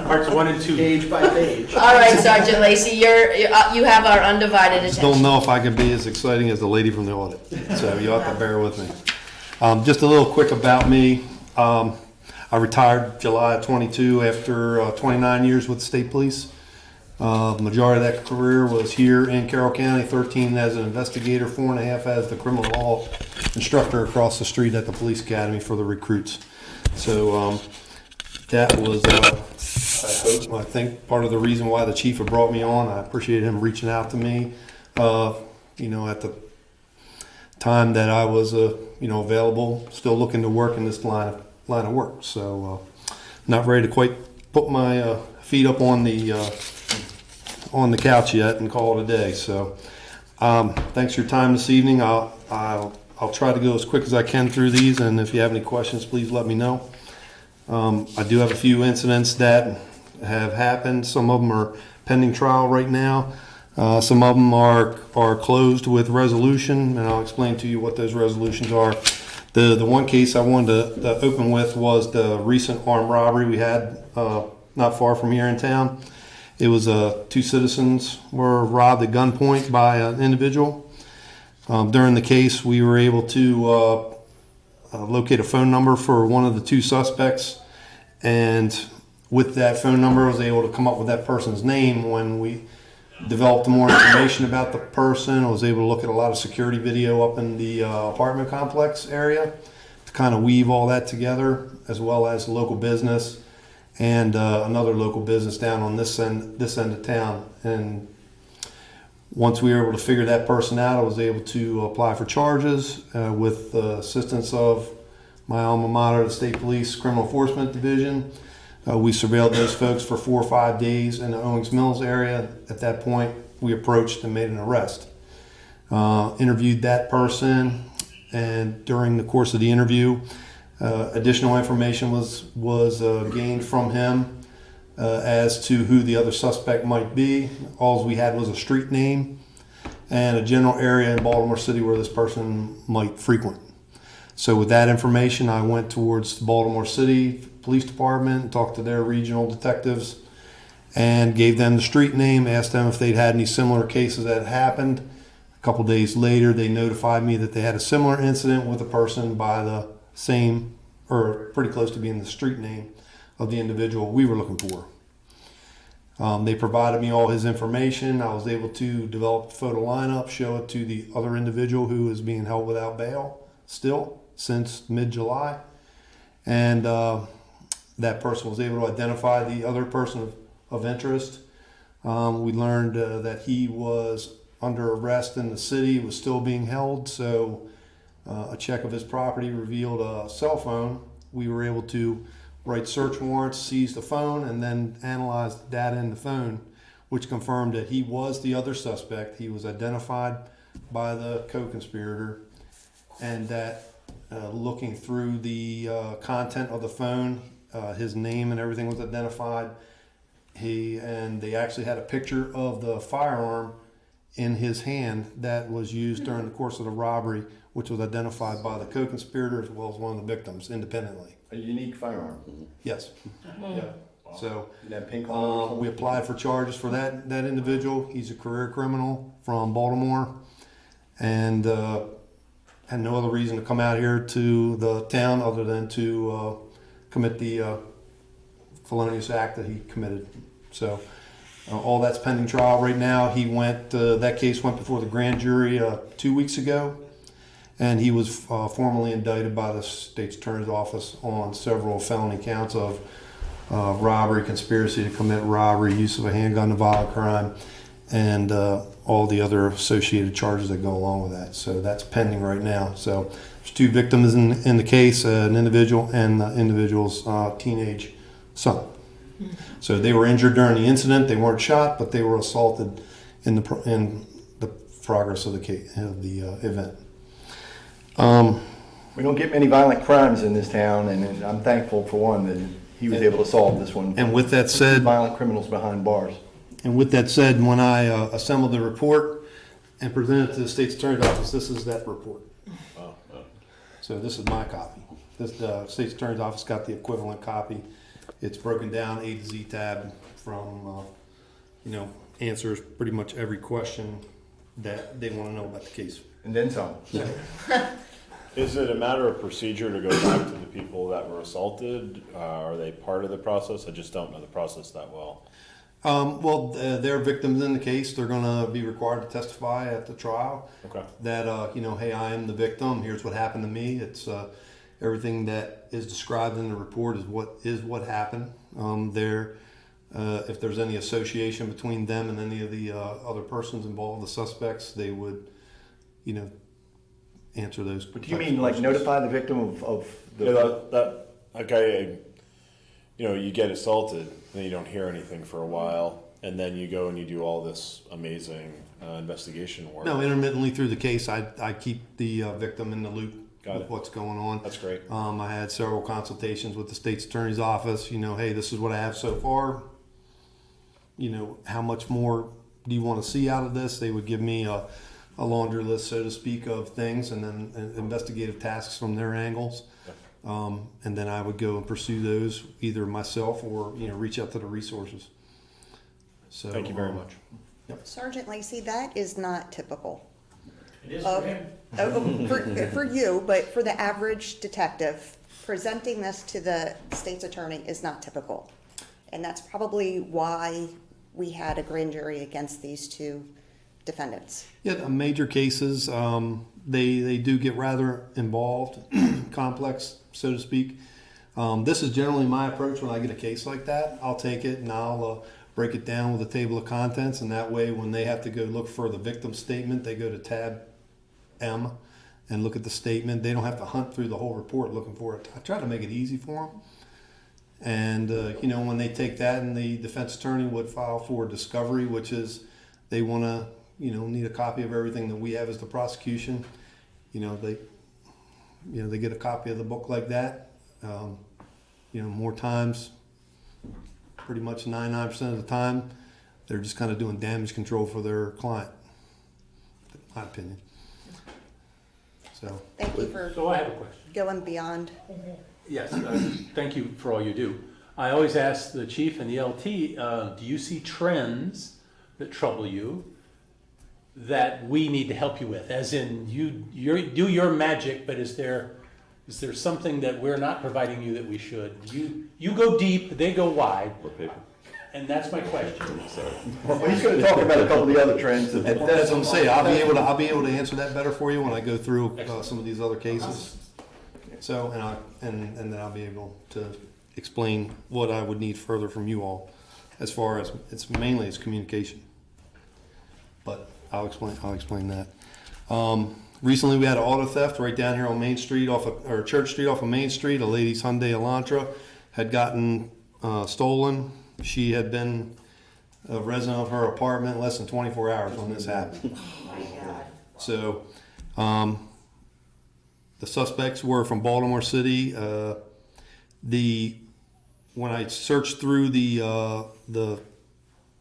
Parts 1 and 2. Page by page. All right, Sergeant Lacey, you have our undivided attention. Don't know if I can be as exciting as the lady from the audit, so you'll have to bear with me. Just a little quick about me. I retired July of 22 after 29 years with the state police. The majority of that career was here in Carroll County, 13 as an investigator, 4.5 as the criminal law instructor across the street at the police academy for the recruits. So that was, I think, part of the reason why the chief had brought me on. I appreciated him reaching out to me. at the time that I was, available, still looking to work in this line of work. So, not ready to quite put my feet up on the couch yet and call it a day. So, thanks for your time this evening. I'll try to go as quick as I can through these, and if you have any questions, please let me know. I do have a few incidents that have happened. Some of them are pending trial right now. Some of them are closed with resolution, and I'll explain to you what those resolutions are. The one case I wanted to open with was the recent armed robbery we had not far from here in town. It was two citizens were robbed at gunpoint by an individual. During the case, we were able to locate a phone number for one of the two suspects, and with that phone number, I was able to come up with that person's name. When we developed more information about the person, I was able to look at a lot of security video up in the apartment complex area to kind of weave all that together, as well as local business and another local business down on this end of town. And once we were able to figure that person out, I was able to apply for charges with the assistance of my alma mater, the State Police Criminal Enforcement Division. We surveilled those folks for 4 or 5 days in the Owings Mills area. At that point, we approached and made an arrest. Interviewed that person, and during the course of the interview, additional information was gained from him as to who the other suspect might be. All we had was a street name and a general area in Baltimore City where this person might frequent. So with that information, I went towards the Baltimore City Police Department and talked to their regional detectives and gave them the street name, asked them if they'd had any similar cases that had happened. A couple days later, they notified me that they had a similar incident with a person by the same, or pretty close to being the street name of the individual we were looking for. They provided me all his information. I was able to develop a photo lineup, show it to the other individual who is being held without bail still since mid-July. And that person was able to identify the other person of interest. We learned that he was under arrest in the city, was still being held. So a check of his property revealed a cell phone. We were able to write search warrants, seize the phone, and then analyze the data in the phone, which confirmed that he was the other suspect. He was identified by the co-conspirator, and that looking through the content of the phone, his name and everything was identified. They actually had a picture of the firearm in his hand that was used during the course of the robbery, which was identified by the co-conspirator as well as one of the victims independently. A unique firearm. Yes. Yeah. So That pink we applied for charges for that individual. He's a career criminal from Baltimore, and had no other reason to come out here to the town other than to commit the felonious act that he committed. So all that's pending trial right now. He went. That case went before the grand jury 2 weeks ago, and he was formally indicted by the state's attorney's office on several felony counts of robbery, conspiracy to commit robbery, use of a handgun to violent crime, and all the other associated charges that go along with that. So that's pending right now. So there's 2 victims in the case, an individual and the individual's teenage son. So they were injured during the incident. They weren't shot, but they were assaulted in the progress of the event. We don't get many violent crimes in this town, and I'm thankful for one that he was able to solve this one. And with that said, violent criminals behind bars. And with that said, when I assembled the report and presented it to the state's attorney's office, this is that report. So this is my copy. The state's attorney's office got the equivalent copy. It's broken down A to Z tab from, answers pretty much every question that they want to know about the case. And then some. Is it a matter of procedure to go back to the people that were assaulted? Are they part of the process? I just don't know the process that well. They're victims in the case. They're going to be required to testify at the trial. Okay. That, hey, I am the victim. Here's what happened to me. It's everything that is described in the report is what happened. They're If there's any association between them and any of the other persons involved, the suspects, they would, answer those. But do you mean like notify the victim of the? Okay, you get assaulted, then you don't hear anything for a while, and then you go and you do all this amazing investigation work. No, intermittently through the case, I keep the victim in the loop with what's going on. That's great. I had several consultations with the state's attorney's office. Hey, this is what I have so far. How much more do you want to see out of this? They would give me a laundry list, so to speak, of things, and then investigative tasks from their angles. And then I would go and pursue those either myself or, reach out to the resources. So thank you very much. Yep. Sergeant Lacey, that is not typical. It is for him. For you, but for the average detective, presenting this to the state's attorney is not typical. And that's probably why we had a grand jury against these two defendants. Yeah, major cases, they do get rather involved, complex, so to speak. This is generally my approach when I get a case like that. I'll take it and I'll break it down with a table of contents, and that way when they have to go look for the victim's statement, they go to tab M and look at the statement. They don't have to hunt through the whole report looking for it. I try to make it easy for them. And, when they take that, and the defense attorney would file for discovery, which is they want to, need a copy of everything that we have as the prosecution. They get a copy of the book like that. More times, pretty much 99% of the time, they're just kind of doing damage control for their client, in my opinion. So Thank you for So I have a question. going beyond. Yes, thank you for all you do. I always ask the chief and the LT, do you see trends that trouble you that we need to help you with? As in, you do your magic, but is there something that we're not providing you that we should? You go deep, they go wide. What paper? And that's my question. Well, he's going to talk about a couple of the other trends. that's what I'm saying. I'll be able to answer that better for you when I go through some of these other cases. So, and then I'll be able to explain what I would need further from you all, as far as it's communication. But I'll explain that. Recently, we had an auto theft right down here on Main Street, Church Street off of Main Street. A lady's Hyundai Elantra had gotten stolen. She had been a resident of her apartment less than 24 hours when this happened. So, the suspects were from Baltimore City. When I searched through the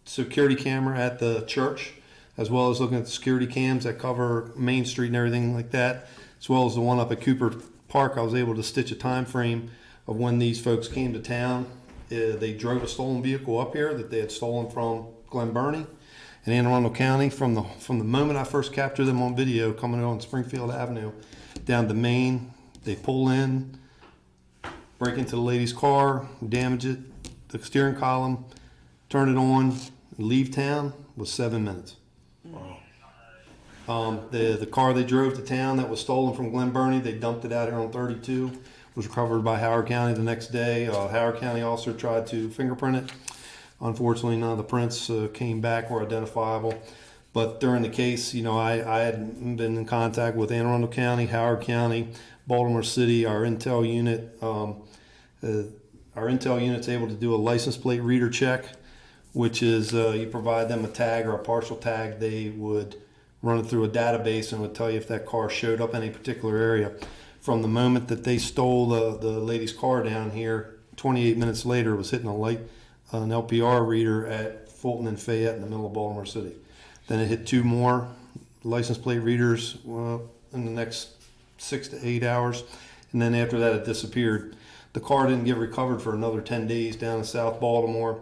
security camera at the church, as well as looking at the security cams that cover Main Street and everything like that, as well as the one up at Cooper Park, I was able to stitch a time frame of when these folks came to town. They drove a stolen vehicle up here that they had stolen from Glen Burnie in Anne Arundel County. From the moment I first captured them on video coming on Springfield Avenue down to Main, they pull in, break into the lady's car, damage it, the steering column, turn it on, leave town was 7 minutes. The car they drove to town that was stolen from Glen Burnie, they dumped it out here on 32, was recovered by Howard County the next day. Howard County also tried to fingerprint it. Unfortunately, none of the prints came back or identifiable. But during the case, I had been in contact with Anne Arundel County, Howard County, Baltimore City. Our intel unit, unit's able to do a license plate reader check, which is you provide them a tag or a partial tag. They would run it through a database and would tell you if that car showed up in a particular area. From the moment that they stole the lady's car down here, 28 minutes later, it was hitting an LPR reader at Fulton and Fayette in the middle of Baltimore City. Then it hit 2 more license plate readers in the next 6 to 8 hours, and then after that it disappeared. The car didn't get recovered for another 10 days down in South Baltimore.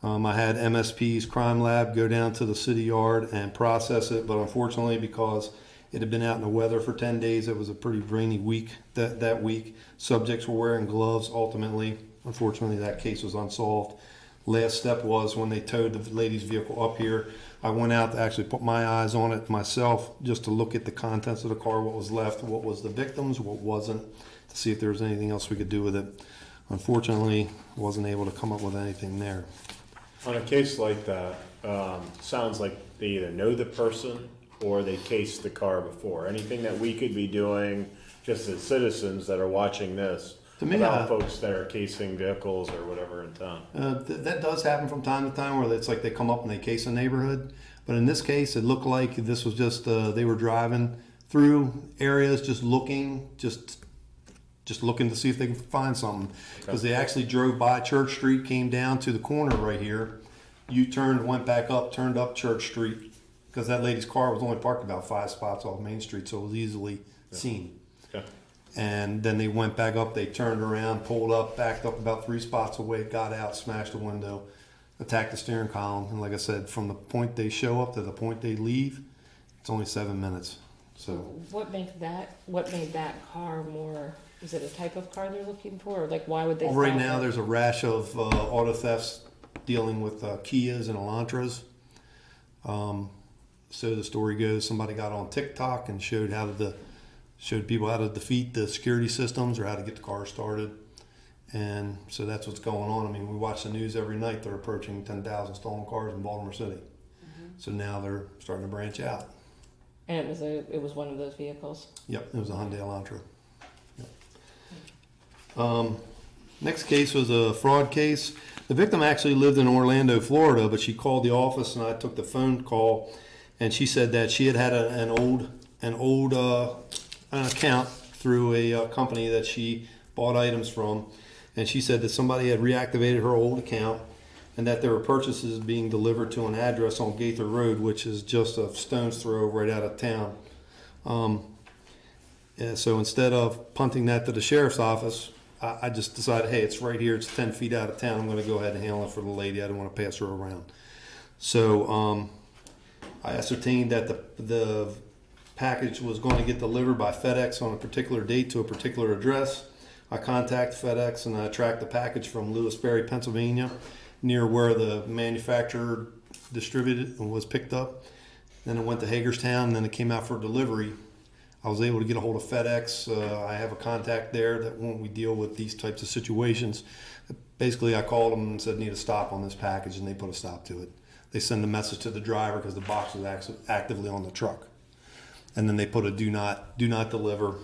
I had MSP's crime lab go down to the city yard and process it, but unfortunately, because it had been out in the weather for 10 days, it was a pretty rainy week that week. Subjects were wearing gloves. Ultimately, unfortunately, that case was unsolved. Last step was when they towed the lady's vehicle up here, I went out to actually put my eyes on it myself just to look at the contents of the car, what was left, what was the victims, what wasn't, to see if there was anything else we could do with it. Unfortunately, wasn't able to come up with anything there. On a case like that, sounds like they either know the person or they cased the car before. Anything that we could be doing just as citizens that are watching this To me, about folks that are casing vehicles or whatever in town? That does happen from time to time, where it's like they come up and they case a neighborhood. But in this case, it looked like this was just they were driving through areas, just looking to see if they can find something. Because they actually drove by Church Street, came down to the corner right here, U-turned, went back up, turned up Church Street, because that lady's car was only parked about 5 spots off Main Street, so it was easily seen. Okay. And then they went back up, they turned around, pulled up, backed up about 3 spots away, got out, smashed the window, attacked the steering column. And like I said, from the point they show up to the point they leave, it's only 7 minutes. So What made that car more? Is it a type of car they're looking for, or like why would they? well, right stop now, it? there's a rash of auto thefts dealing with Kias and Elantras. So the story goes, somebody got on TikTok and showed people how to defeat the security systems or how to get the car started. And so that's what's going on. I mean, we watch the news every night. They're approaching 10,000 stolen cars in Baltimore City. So now they're starting to branch out. And it was one of those vehicles. Yep, it was a Hyundai Elantra. Yep. Next case was a fraud case. The victim actually lived in Orlando, Florida, but she called the office and I took the phone call, and she said that she had an old account through a company that she bought items from, and she said that somebody had reactivated her old account and that there were purchases being delivered to an address on Gaither Road, which is just a stone's throw right out of town. So instead of punting that to the sheriff's office, I just decided, hey, it's right here, it's 10 feet out of town, I'm going to go ahead and handle it for the lady, I don't want to pass her around. So I ascertained that the package was going to get delivered by FedEx on a particular date to a particular address. I contacted FedEx and I tracked the package from Lewisberry, Pennsylvania, near where the manufacturer distributed and was picked up. Then it went to Hagerstown, and then it came out for delivery. I was able to get a hold of FedEx. I have a contact there that when we deal with these types of situations, basically I called them and said, need a stop on this package, and they put a stop to it. They send a message to the driver because the box was actively on the truck. And then they put a do not deliver.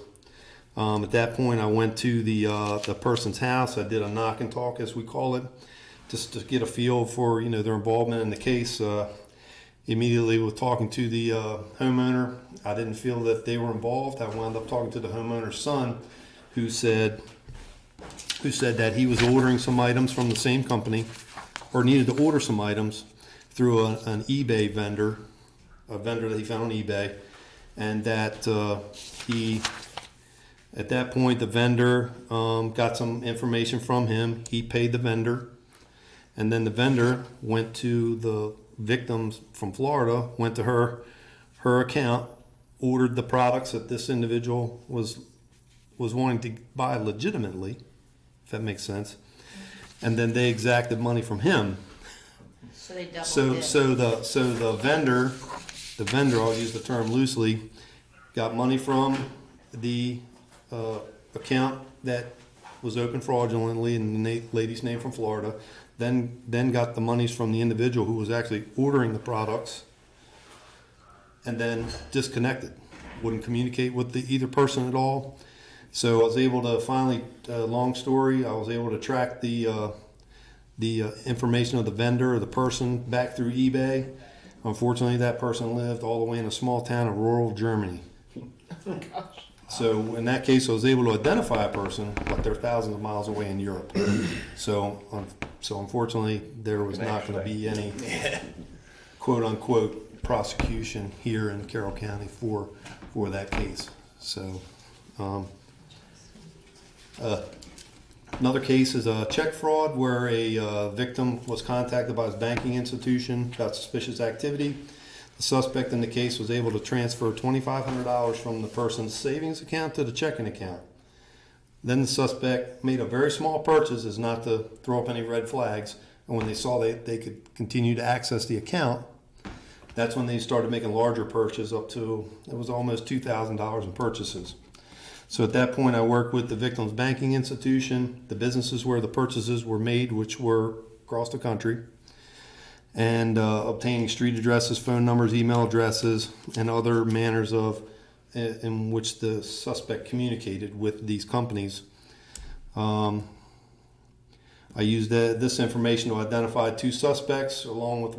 At that point, I went to the person's house. I did a knock and talk, as we call it, just to get a feel for their involvement in the case. Immediately, with talking to the homeowner, I didn't feel that they were involved. I wound up talking to the homeowner's son, who said that he was ordering some items from the same company, or needed to order some items through an eBay vendor, a vendor that he found on eBay, and that at that point, the vendor got some information from him. He paid the vendor, and then the vendor went to the victims from Florida, went to her account, ordered the products that this individual was wanting to buy legitimately, if that makes sense, and then they exacted money from him. So they doubled So the vendor, I'll use the term loosely, got money from the account that was opened fraudulently in the lady's name from Florida, then got the monies from the individual who was actually ordering the products, and then disconnected, wouldn't communicate with either person at all. So I was able to finally, long story, I was able to track the information of the vendor or the person back through eBay. Unfortunately, that person lived all the way in a small town of rural Germany. So in that case, I was able to identify a person, but they're thousands of miles away in Europe. So unfortunately, there was not going to be any quote-unquote prosecution here in Carroll County for that case. So another case is a check fraud where a victim was contacted by his banking institution about suspicious activity. The suspect in the case was able to transfer $2,500 from the person's savings account to the checking account. Then the suspect made a very small purchase, as not to throw up any red flags, and when they saw they could continue to access the account, that's when they started making larger purchases, up to, it was almost $2,000 in purchases. So at that point, I worked with the victim's banking institution, the businesses where the purchases were made, which were across the country. and obtaining street addresses, phone numbers, email addresses, and other manners of in which the suspect communicated with these companies. I used this information to identify 2 suspects, along with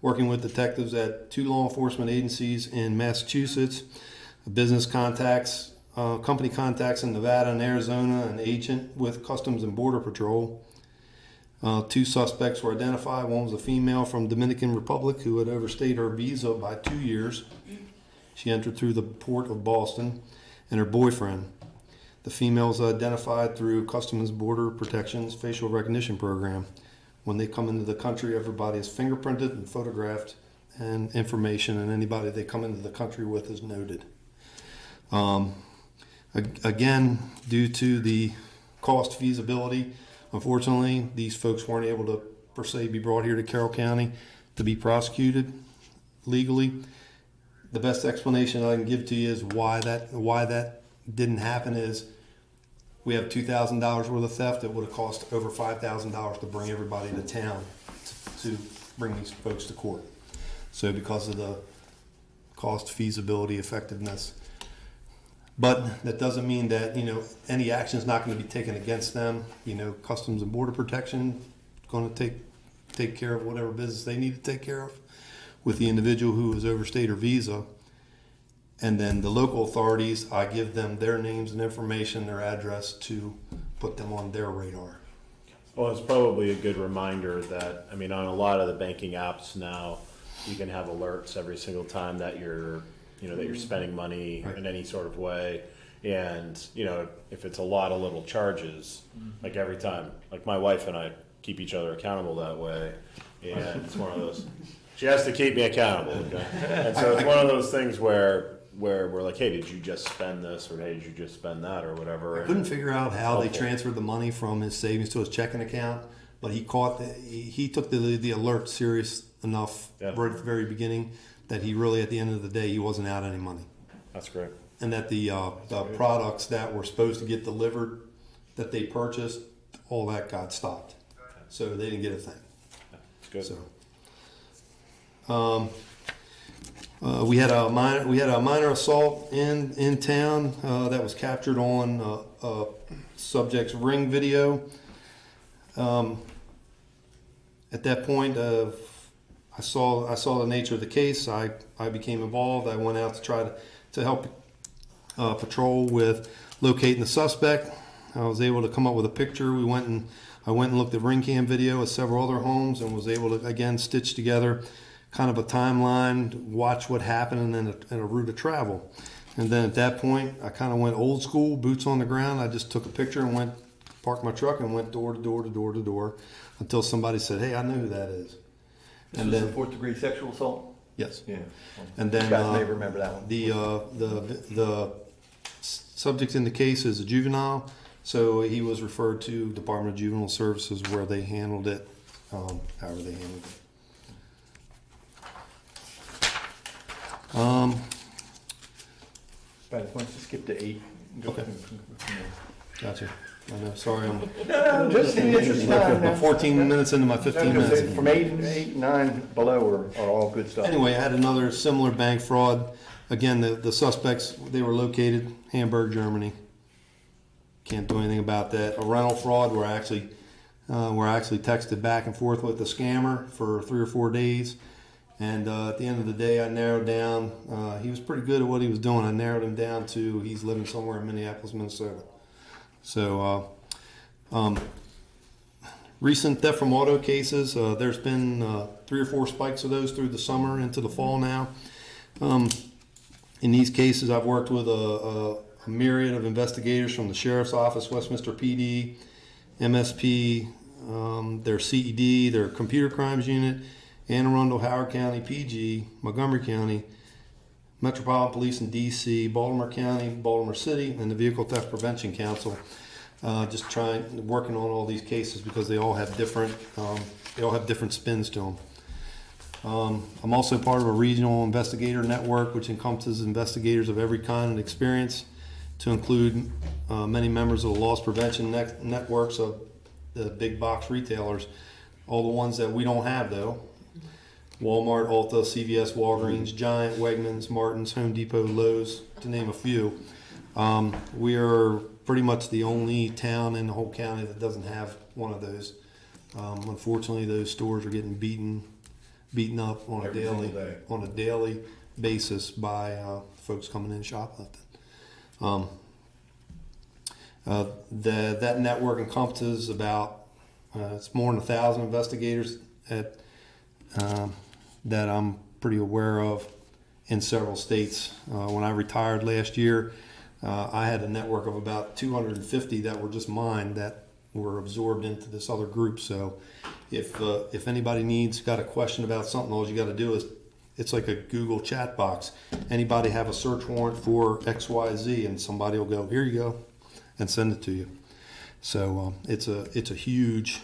working with detectives at 2 law enforcement agencies in Massachusetts, business contacts, company contacts in Nevada and Arizona, an agent with Customs and Border Patrol. 2 suspects were identified. One was a female from Dominican Republic who had overstayed her visa by 2 years. She entered through the port of Boston, and her boyfriend. The female was identified through Customs and Border Protection's facial recognition program. When they come into the country, everybody is fingerprinted and photographed, and information, and anybody they come into the country with is noted. Again, due to the cost feasibility, unfortunately, these folks weren't able to, per se, be brought here to Carroll County to be prosecuted legally. The best explanation I can give to you is why that didn't happen is we have $2,000 worth of theft that would have cost over $5,000 to bring everybody to town to bring these folks to court. So because of the cost, feasibility, effectiveness. But that doesn't mean that, any action is not going to be taken against them. Customs and Border Protection is going to take care of whatever business they need to take care of with the individual who has overstayed her visa. And then the local authorities, I give them their names and information, their address to put them on their radar. Well, it's probably a good reminder that, on a lot of the banking apps now, you can have alerts every single time that you're spending money in any sort of way. And, if it's a lot of little charges, like every time, like my wife and I keep each other accountable that way. And it's one of those, she has to keep me accountable. Okay? And so it's one of those things where we're like, hey, did you just spend this, or hey, did you just spend that, or whatever? I couldn't figure out how they transferred the money from his savings to his checking account, but he took the alert serious enough right at the very beginning that he really, at the end of the day, he wasn't out any money. That's great. And that the products that were supposed to get delivered, that they purchased, all that got stopped. So they didn't get a thing. That's good. So, we had a minor assault in town that was captured on subject's ring video. At that point, I saw the nature of the case. I became involved. I went out to try to help patrol with locating the suspect. I was able to come up with a picture. I went and looked at ring cam video of several other homes and was able to again stitch together kind of a timeline, watch what happened, and then a route of travel. And then at that point, I kind of went old school, boots on the ground. I just took a picture and parked my truck and went door to door to door to door until somebody said, "Hey, I know who that is." This was a 4th-degree sexual assault? Yes. Yeah. And then you guys may remember that one. The subject in the case is a juvenile, so he was referred to Department of Juvenile Services where they handled it, however they handled it. But why don't you skip to 8? Okay. Gotcha. I know. Sorry, I'm No, just in the interest of time now. 14 minutes into my 15 minutes. From 8 and 9 below are all good stuff. Anyway, I had another similar bank fraud. Again, the suspects, they were located Hamburg, Germany. Can't do anything about that. A rental fraud where I actually texted back and forth with the scammer for 3 or 4 days. And at the end of the day, I narrowed down. He was pretty good at what he was doing. I narrowed him down to he's living somewhere in Minneapolis, Minnesota. So, recent theft from auto cases, there's been 3 or 4 spikes of those through the summer into the fall now. In these cases, I've worked with a myriad of investigators from the Sheriff's Office, Westminster PD, MSP, their CED, their Computer Crimes Unit, Anne Arundel, Howard County, PG, Montgomery County, Metropolitan Police in DC, Baltimore County, Baltimore City, and the Vehicle Theft Prevention Council. Just working on all these cases because they all have different spins to them. I'm also part of a regional investigator network which encompasses investigators of every kind and experience, to include many members of the loss prevention networks of the big box retailers. All the ones that we don't have though, Walmart, Ulta, CVS, Walgreens, Giant, Wegmans, Martin's, Home Depot, Lowe's, to name a few. We are pretty much the only town in the whole county that doesn't have one of those. Unfortunately, those stores are getting beaten up on a daily basis by folks coming in shoplifting. That network encompasses about it's more than 1,000 investigators that I'm pretty aware of in several states. When I retired last year, I had a network of about 250 that were just mine that were absorbed into this other group. So if anybody got a question about something, all you got to do is, it's like a Google chat box. Anybody have a search warrant for XYZ, and somebody will go, here you go, and send it to you. So it's a huge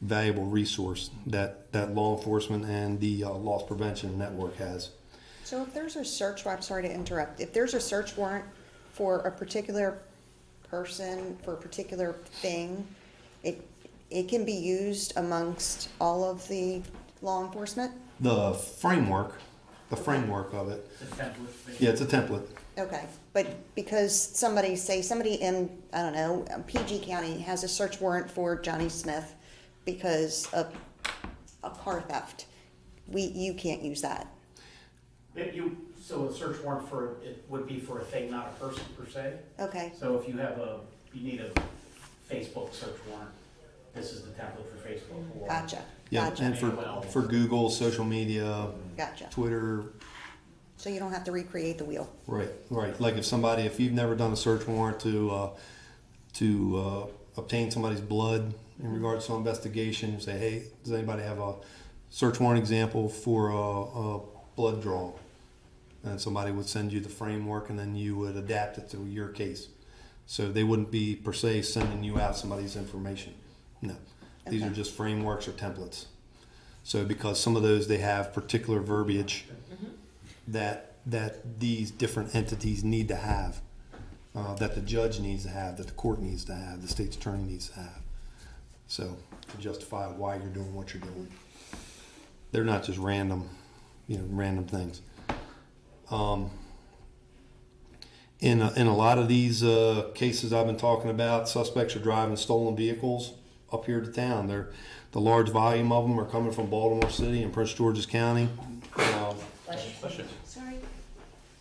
valuable resource that law enforcement and the loss prevention network has. So if there's a search, I'm sorry to interrupt, if there's a search warrant for a particular person, for a particular thing, it can be used amongst all of the law enforcement? The framework of it. It's a template. Yeah, it's a template. Okay, but because somebody in, I don't know, PG County has a search warrant for Johnny Smith because of a car theft, you can't use that. So a search warrant it would be for a thing, not a person per se. Okay, So if you need a Facebook search warrant, this is the template for Facebook. Or gotcha, Yeah, gotcha, and for Google, social media, gotcha. Twitter. So you don't have to recreate the wheel. Right. Like if you've never done a search warrant to obtain somebody's blood in regards to an investigation, you say, hey, does anybody have a search warrant example for a blood draw? And somebody would send you the framework, and then you would adapt it to your case. So they wouldn't be per se sending you out somebody's information. No, these are just frameworks or templates. So because some of those, they have particular verbiage that these different entities need to have, that the judge needs to have, that the court needs to have, the state's attorney needs to have. So to justify why you're doing what you're doing. They're not just random things. In a lot of these cases I've been talking about, suspects are driving stolen vehicles up here to town. The large volume of them are coming from Baltimore City and Prince George's County. Sorry.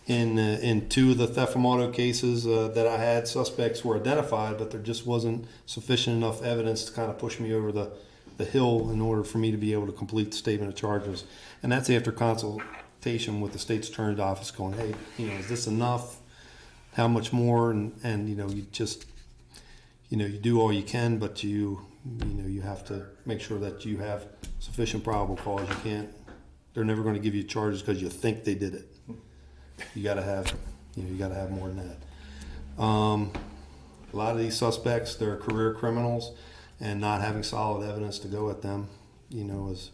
In two of the theft from auto cases that I had, suspects were identified, but there just wasn't sufficient enough evidence to kind of push me over the hill in order for me to be able to complete the statement of charges. And that's after consultation with the state's attorney's office, going, hey, is this enough? How much more? And you just, you do all you can, but you have to make sure that you have sufficient probable cause. You can't. They're never going to give you charges because you think they did it. You got to have, more than that. A lot of these suspects, they're career criminals, and not having solid evidence to go at them, is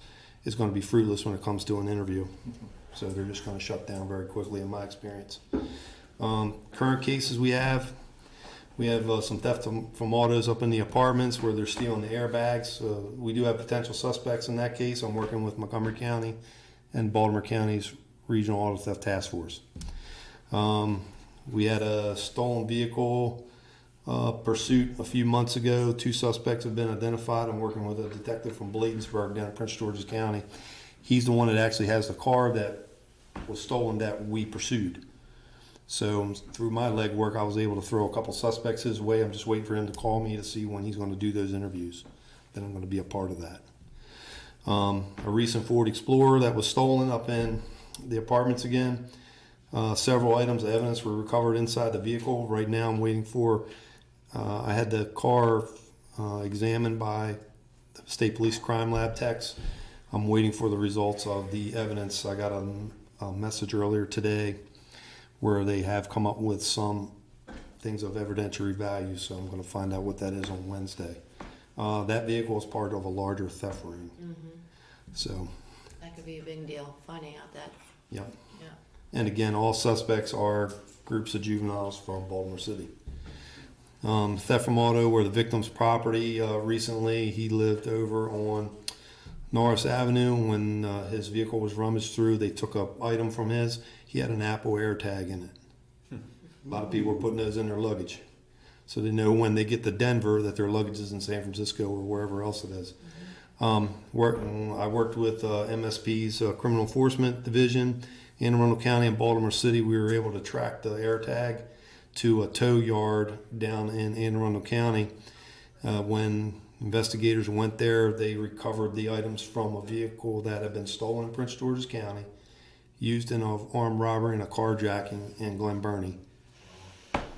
going to be fruitless when it comes to an interview. So they're just going to shut down very quickly, in my experience. Current cases we have some theft from autos up in the apartments where they're stealing the airbags. We do have potential suspects in that case. I'm working with Montgomery County and Baltimore County's Regional Auto Theft Task Force. We had a stolen vehicle pursuit a few months ago. 2 suspects have been identified. I'm working with a detective from Bladensburg down in Prince George's County. He's the one that actually has the car that was stolen that we pursued. So through my legwork, I was able to throw a couple suspects his way. I'm just waiting for him to call me to see when he's going to do those interviews. Then I'm going to be a part of that. A recent Ford Explorer that was stolen up in the apartments again. Several items of evidence were recovered inside the vehicle. Right now I'm waiting for, I had the car examined by the State Police Crime Lab techs. I'm waiting for the results of the evidence. I got a message earlier today where they have come up with some things of evidentiary value, so I'm going to find out what that is on Wednesday. That vehicle is part of a larger theft ring. So That could be a big deal, finding out that. yeah. Yeah. And again, all suspects are groups of juveniles from Baltimore City. Theft from auto, where the victim's property recently. He lived over on Norris Avenue. When his vehicle was rummaged through, they took an item from his. He had an Apple AirTag in it. A lot of people are putting those in their luggage. So they know when they get to Denver that their luggage is in San Francisco or wherever else it is. I worked with MSP's Criminal Enforcement Division in Arundel County and Baltimore City. We were able to track the AirTag to a tow yard down in Anne Arundel County. When investigators went there, they recovered the items from a vehicle that had been stolen in Prince George's County, used in an armed robbery and a carjacking in Glen Burnie.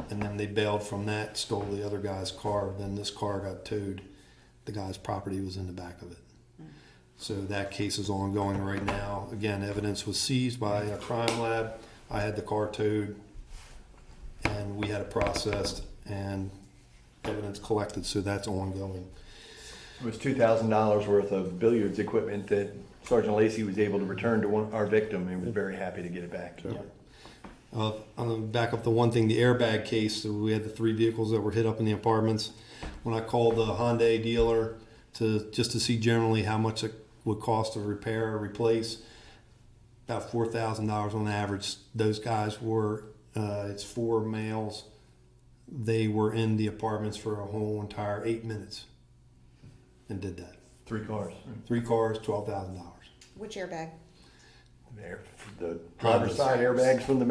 And then they bailed from that, stole the other guy's car. Then this car got towed. The guy's property was in the back of it. So that case is ongoing right now. Again, evidence was seized by a crime lab. I had the car towed, and we had it processed and evidence collected, so that's ongoing. It was $2,000 worth of billiards equipment that Sergeant Lacey was able to return to our victim, and was very happy to get it back. So. Yeah. I'm going to back up the one thing, the airbag case. So we had the 3 vehicles that were hit up in the apartments. When I called the Hyundai dealer just to see generally how much it would cost to repair or replace, about $4,000 on average. Those guys were, it's 4 males. They were in the apartments for a whole entire 8 minutes and did that. 3 cars. 3 cars, $12,000. Which airbag? The driver's side airbags from the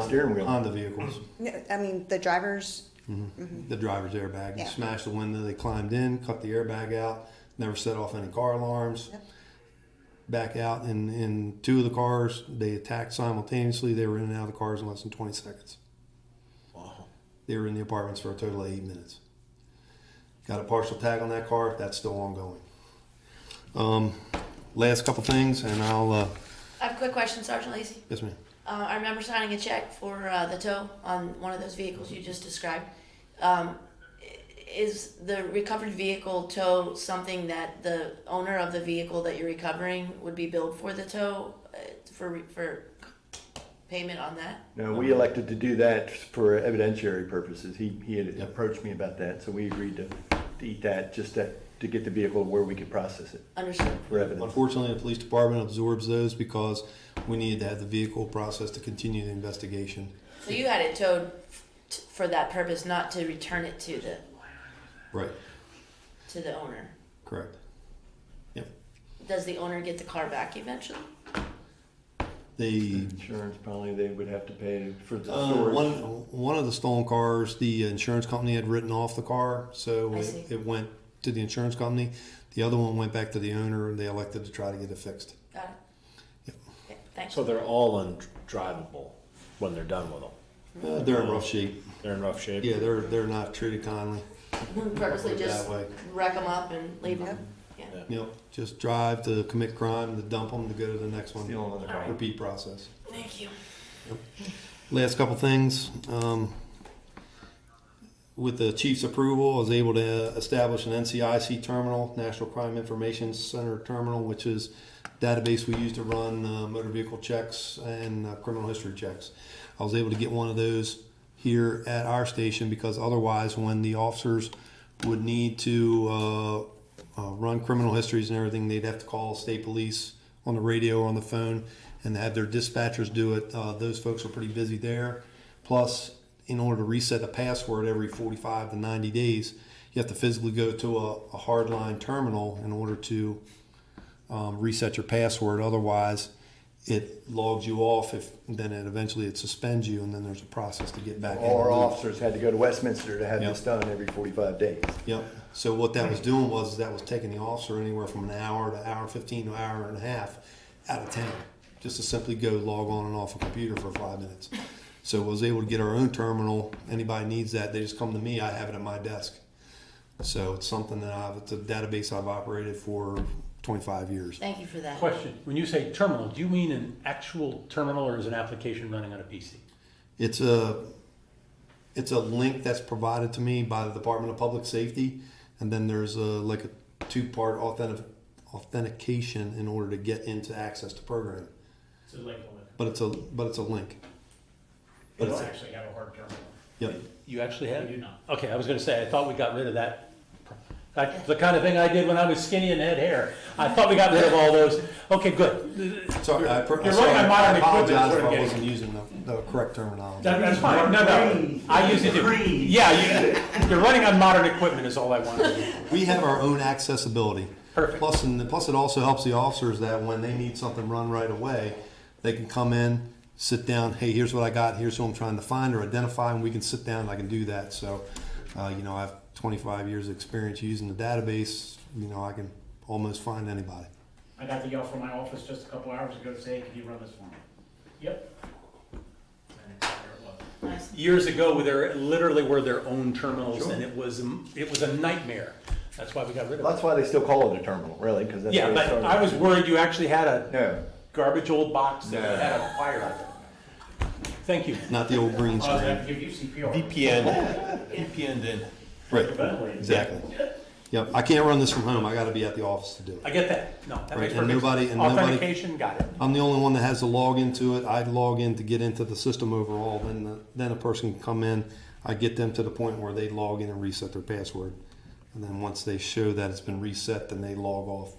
steering wheel. On the vehicles. No, I mean, the driver's. The driver's airbag. Yeah. Smashed the window, they climbed in, cut the airbag out, never set off any car alarms. Yep. Back out, and in 2 of the cars, they attacked simultaneously. They were in and out of the cars in less than 20 seconds. Wow. They were in the apartments for a total of 8 minutes. Got a partial tag on that car, that's still ongoing. Last couple things, and I'll... I have a quick question, Sergeant Lacey. Yes, ma'am. I remember signing a check for the tow on one of those vehicles you just described. Is the recovered vehicle tow something that the owner of the vehicle that you're recovering would be billed for the tow for payment on that? No, we elected to do that for evidentiary purposes. He had approached me about that, so we agreed to eat that just to get the vehicle where we could process it. Understood. For evidence. Unfortunately, the police department absorbs those because we needed to have the vehicle processed to continue the investigation. So you had it towed for that purpose, not to return it to the Right. to the owner. Correct. Yep. Does the owner get the car back eventually? The insurance probably they would have to pay for the storage. one of the stolen cars, the insurance company had written off the car, so it went to the insurance company. The other one went back to the owner, and they elected to try to get it fixed. Got it. Yep. Okay, thanks. So they're all undrivable when they're done with them? They're in rough shape. They're in rough shape? Yeah, they're not treated kindly. Purposely just that way. wreck them up and leave them. Yeah. Yep. Just drive to commit crime, to dump them, to go to the next one. Steal another car. Repeat process. Thank you. Yep. Last couple things. With the chief's approval, I was able to establish an NCIC terminal, National Crime Information Center terminal, which is a database we use to run motor vehicle checks and criminal history checks. I was able to get one of those here at our station because otherwise when the officers would need to run criminal histories and everything, they'd have to call state police on the radio or on the phone and have their dispatchers do it. Those folks are pretty busy there. Plus, in order to reset a password every 45 to 90 days, you have to physically go to a hardline terminal in order to reset your password. Otherwise, it logs you off, then eventually it suspends you, and then there's a process to get back in. All our officers had to go to Westminster to have Yep. this done every 45 days. Yep. So what that was doing was that was taking the officer anywhere from an hour to hour 15 to an hour and a half out of town, just to simply go log on and off a computer for 5 minutes. So I was able to get our own terminal. Anybody needs that, they just come to me. I have it at my desk. So it's something that it's a database I've operated for 25 years. Thank you for that. Question, when you say terminal, do you mean an actual terminal or is it an application running on a PC? It's a link that's provided to me by the Department of Public Safety, and then there's like a 2-part authentication in order to get into access to program. So like, But it's a link. you don't actually have a hard terminal. Yep. You actually have? We do not. Okay, I was gonna say, I thought we got rid of that. The kind of thing I did when I was skinny and had hair. I thought we got rid of all those. Okay, good. Sorry, You're running on modern equipment. apologize is what if I'm I getting. wasn't using the correct terminology. That's fine. No, I use it too. Yeah, you're running on modern equipment is all I want to do. We have our own accessibility. Perfect. Plus it also helps the officers that when they need something run right away, they can come in, sit down, hey, here's what I got, here's who I'm trying to find or identify, and we can sit down and I can do that. So, I have 25 years of experience using the database. I can almost find anybody. I got the yell from my office just a couple hours ago to say, hey, can you run this for me? Yep. And there it was. Nice. Years ago, there literally were their own terminals, and it was a nightmare. That's why we got rid of it. That's why they still call it a terminal, really, because that's Yeah, where it but started. I was worried you actually had a No. garbage old box that No. had a fire. Thank you. Not the old green I was going screen. to give you CPR. VPN in. Right, exactly. Yep, I can't run this from home. I gotta be at the office to do it. I get that. No, that Right, makes and perfect nobody- sense. and nobody- Authentication, got it. I'm the only one that has to log into it. I log in to get into the system overall. Then a person can come in. I get them to the point where they log in and reset their password. And then once they show that it's been reset, then they log off.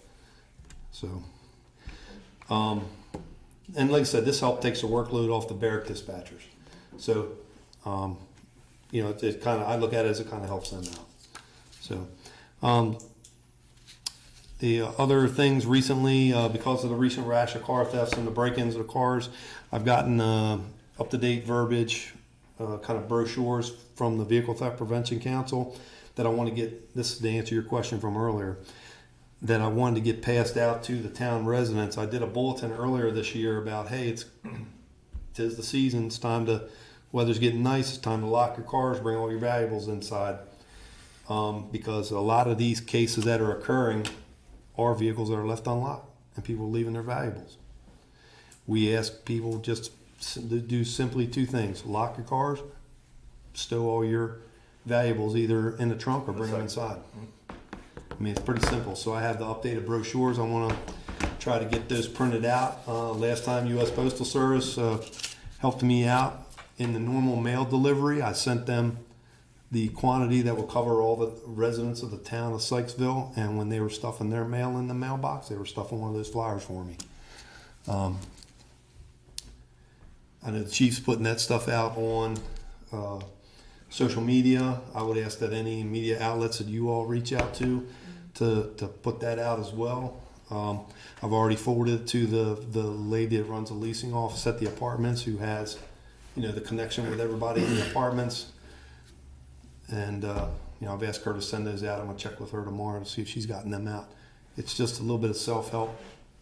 So, and like I said, this help takes the workload off the barrack dispatchers. So, it kind of, I look at it as it kind of helps them out. So, the other things recently, because of the recent rash of car thefts and the break-ins of the cars, I've gotten up-to-date verbiage, kind of brochures from the Vehicle Theft Prevention Council that I want to get, this is to answer your question from earlier, that I wanted to get passed out to the town residents. I did a bulletin earlier this year about, hey, tis the season, it's time to, weather's getting nice, it's time to lock your cars, bring all your valuables inside. Because a lot of these cases that are occurring are vehicles that are left unlocked and people are leaving their valuables. We ask people just to do simply two things: lock your cars, stow all your valuables either in the trunk or bring them inside. I mean, it's pretty simple. So I have the updated brochures. I want to try to get those printed out. Last time U.S. Postal Service helped me out in the normal mail delivery. I sent them the quantity that will cover all the residents of the town of Sykesville, and when they were stuffing their mail in the mailbox, they were stuffing one of those flyers for me. I know the chief's putting that stuff out on social media. I would ask that any media outlets that you all reach out to put that out as well. I've already forwarded it to the lady that runs a leasing office at the apartments, who has, the connection with everybody in the apartments. And, I've asked her to send those out. I'm gonna check with her tomorrow to see if she's gotten them out. It's just a little bit of self-help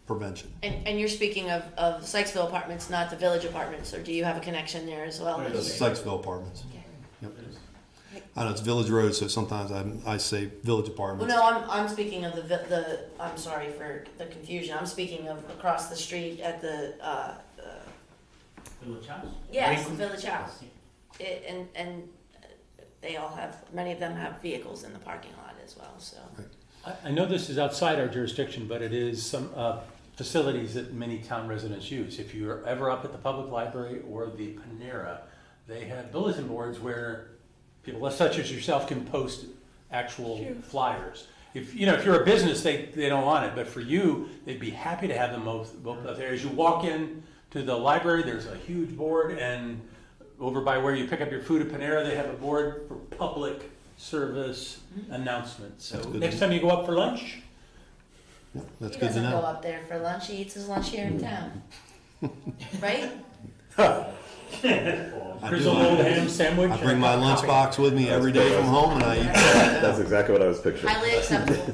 prevention. And you're speaking of Sykesville apartments, not the village apartments, or do you have a connection there as well? The Sykesville apartments. Okay. Yep. I know it's Village Road, so sometimes I say Village Well, Apartments. no, I'm speaking of I'm sorry for the confusion. I'm speaking of across the street at the, Village House? yes, the village house. And they all many of them have vehicles in the parking lot as well, so. I know this is outside our jurisdiction, but it is some facilities that many town residents use. If you're ever up at the public library or the Panera, they have bulletin boards where people such as yourself can post actual flyers. If you're a business, they don't want it, but for you, they'd be happy to have them both up there. As you walk in to the library, there's a huge board, and over by where you pick up your food at Panera, they have a board for public service announcements. So next time you go up for lunch, Yeah, that's He good to doesn't go know. up there for lunch, he eats his lunch here in town. Right? here's a little ham sandwich. I bring my lunchbox with me every day from home, and I eat. That's exactly what I was picturing. Highly acceptable.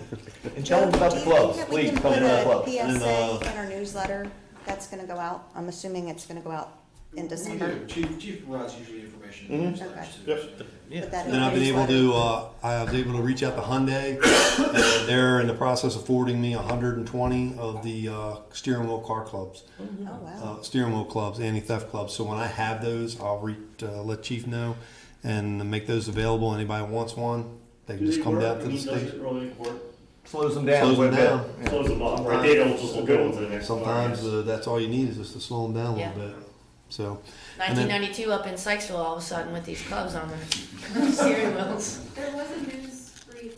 And tell them about the clubs, Do please, you think tell that them we about can the put clubs. a PSA in our newsletter that's gonna go out? I'm assuming it's gonna go out in December. Chief provides usually information. Okay. Put that in Then our I've been able newsletter. to, I was able to reach out to Hyundai, and they're in the process of forwarding me 120 of the steering wheel car clubs. Oh, wow. Steering wheel clubs, anti-theft clubs. So when I have those, I'll let Chief know and make those available. Anybody wants one, they can just come down to the station. Slows them down. Slows them quite a bit. down. Yeah. Sometimes that's all you need is just to slow them down a Yeah. little bit. So. and then- 1992 up in Sykesville all of a sudden with these clubs on their steering wheels. There was a news brief,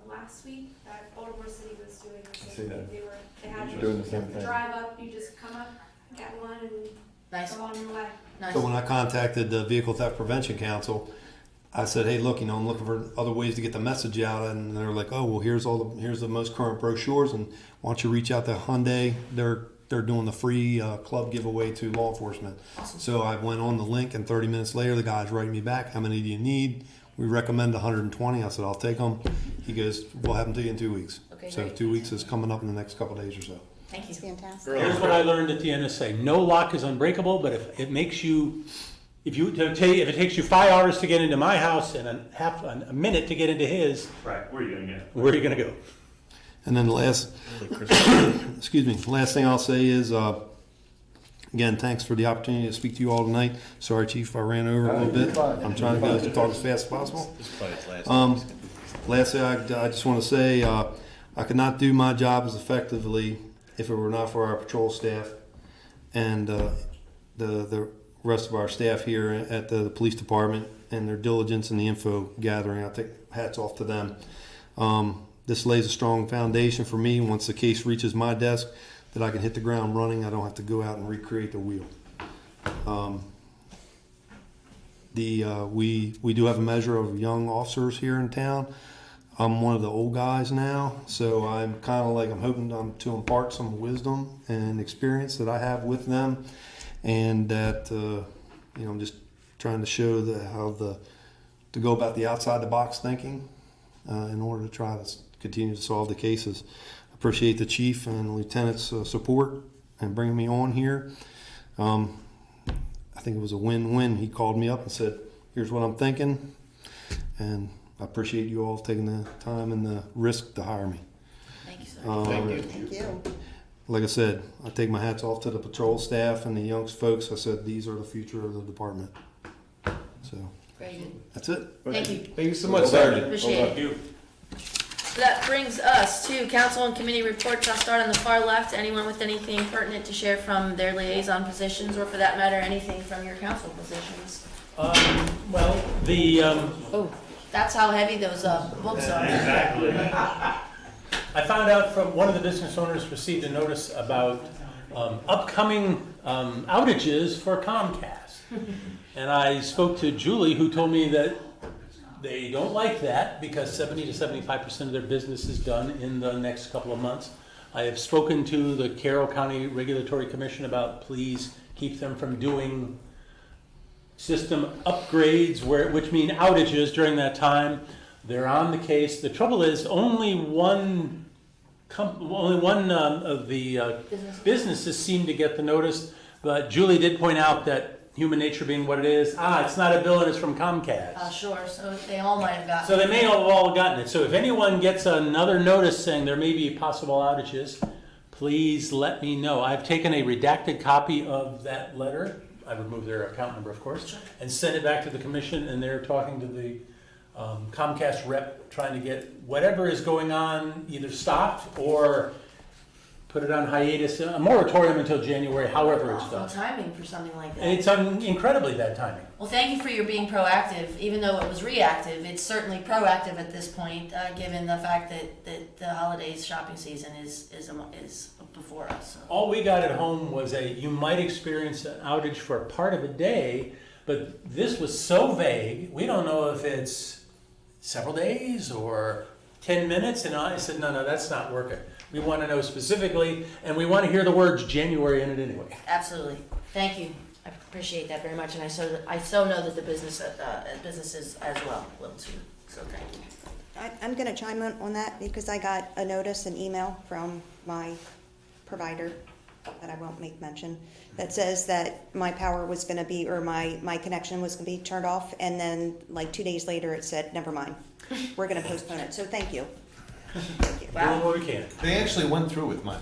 last week that Baltimore City was doing the see same that. thing. They had Doing the same thing. drive up, you just come up, get one and Nice. go on your way. Nice. So when I contacted the Vehicle Theft Prevention Council, I said, hey, look, I'm looking for other ways to get the message out. And they're like, oh, well, here's the most current brochures. And why don't you reach out to Hyundai? They're doing the free club giveaway to law enforcement. Awesome. So I went on the link, and 30 minutes later, the guy's writing me back, how many do you need? We recommend 120. I said, I'll take them. He goes, we'll have them to you in 2 weeks. Okay, So great. 2 weeks is coming up in the next couple of days or so. Thank you. It's fantastic. Here's what I learned at the NSA. No lock is unbreakable, but if it makes you, if it takes you 5 hours to get into my house and a minute to get into his, Right, where are you gonna get? where are you gonna go? And then the last, excuse me, last thing I'll say is, again, thanks for the opportunity to speak to you all tonight. Sorry, Chief, I ran over a little bit. I'm trying to talk as fast as possible. Lastly, I just want to say, I could not do my job as effectively if it were not for our patrol staff and the rest of our staff here at the police department and their diligence in the info gathering. I take hats off to them. This lays a strong foundation for me once the case reaches my desk that I can hit the ground running. I don't have to go out and recreate the wheel. We do have a measure of young officers here in town. I'm one of the old guys now, so I'm kind of like, I'm hoping to impart some wisdom and experience that I have with them, and that I'm just trying to show how to go about the outside the box thinking in order to try to continue to solve the cases. I appreciate the chief and lieutenant's support and bringing me on here. I think it was a win-win. He called me up and said, "Here's what I'm thinking," and I appreciate you all taking the time and the risk to hire me. Thank you, sir. Thank you. Like I said, I take my hats off to the patrol staff and the young folks. I said, these are the future of the department. So Very good. that's it. Thank you. Thank you so much, Sergeant. Appreciate it. So that brings us to council and committee reports. I'll start on the far left. Anyone with anything pertinent to share from their liaison positions, or for that matter, anything from your council positions? Well, Oh, that's how heavy those books are. Exactly. I found out from one of the business owners received a notice about upcoming outages for Comcast. And I spoke to Julie, who told me that they don't like that because 70 to 75% of their business is done in the next couple of months. I have spoken to the Carroll County Regulatory Commission about please keep them from doing system upgrades, which mean outages during that time. They're on the case. The trouble is only one of the businesses seem to get the notice, but Julie did point out that human nature being what it is, it's not a bill and it's from Comcast. Sure, so they all might have gotten So they may have all gotten it. So if anyone gets another notice saying there may be possible outages, please let me know. I've taken a redacted copy of that letter. I removed their account number, of course, and sent it back to the commission, and they're talking to the Comcast rep, trying to get whatever is going on either stopped or put it on hiatus, a moratorium until January, however it's awful done. timing for something like that. And it's incredibly bad timing. Well, thank you for your being proactive. Even though it was reactive, it's certainly proactive at this point, given the fact that the holidays shopping season is before us. So. All we got at home was you might experience an outage for a part of a day, but this was so vague, we don't know if it's several days or 10 minutes, and I said, no, that's not working. We want to know specifically, and we want to hear the words January in it anyway. Absolutely. Thank you. I appreciate that very much, and I so know that the businesses as well will too. So thank you. I'm going to chime in on that because I got a notice, an email from my provider that I won't make mention, that says that my power was going to be, or my connection was going to be turned off, and then like 2 days later it said, never mind, we're going to postpone it. So thank you. Thank you. Doing what we can. They actually went through with mine.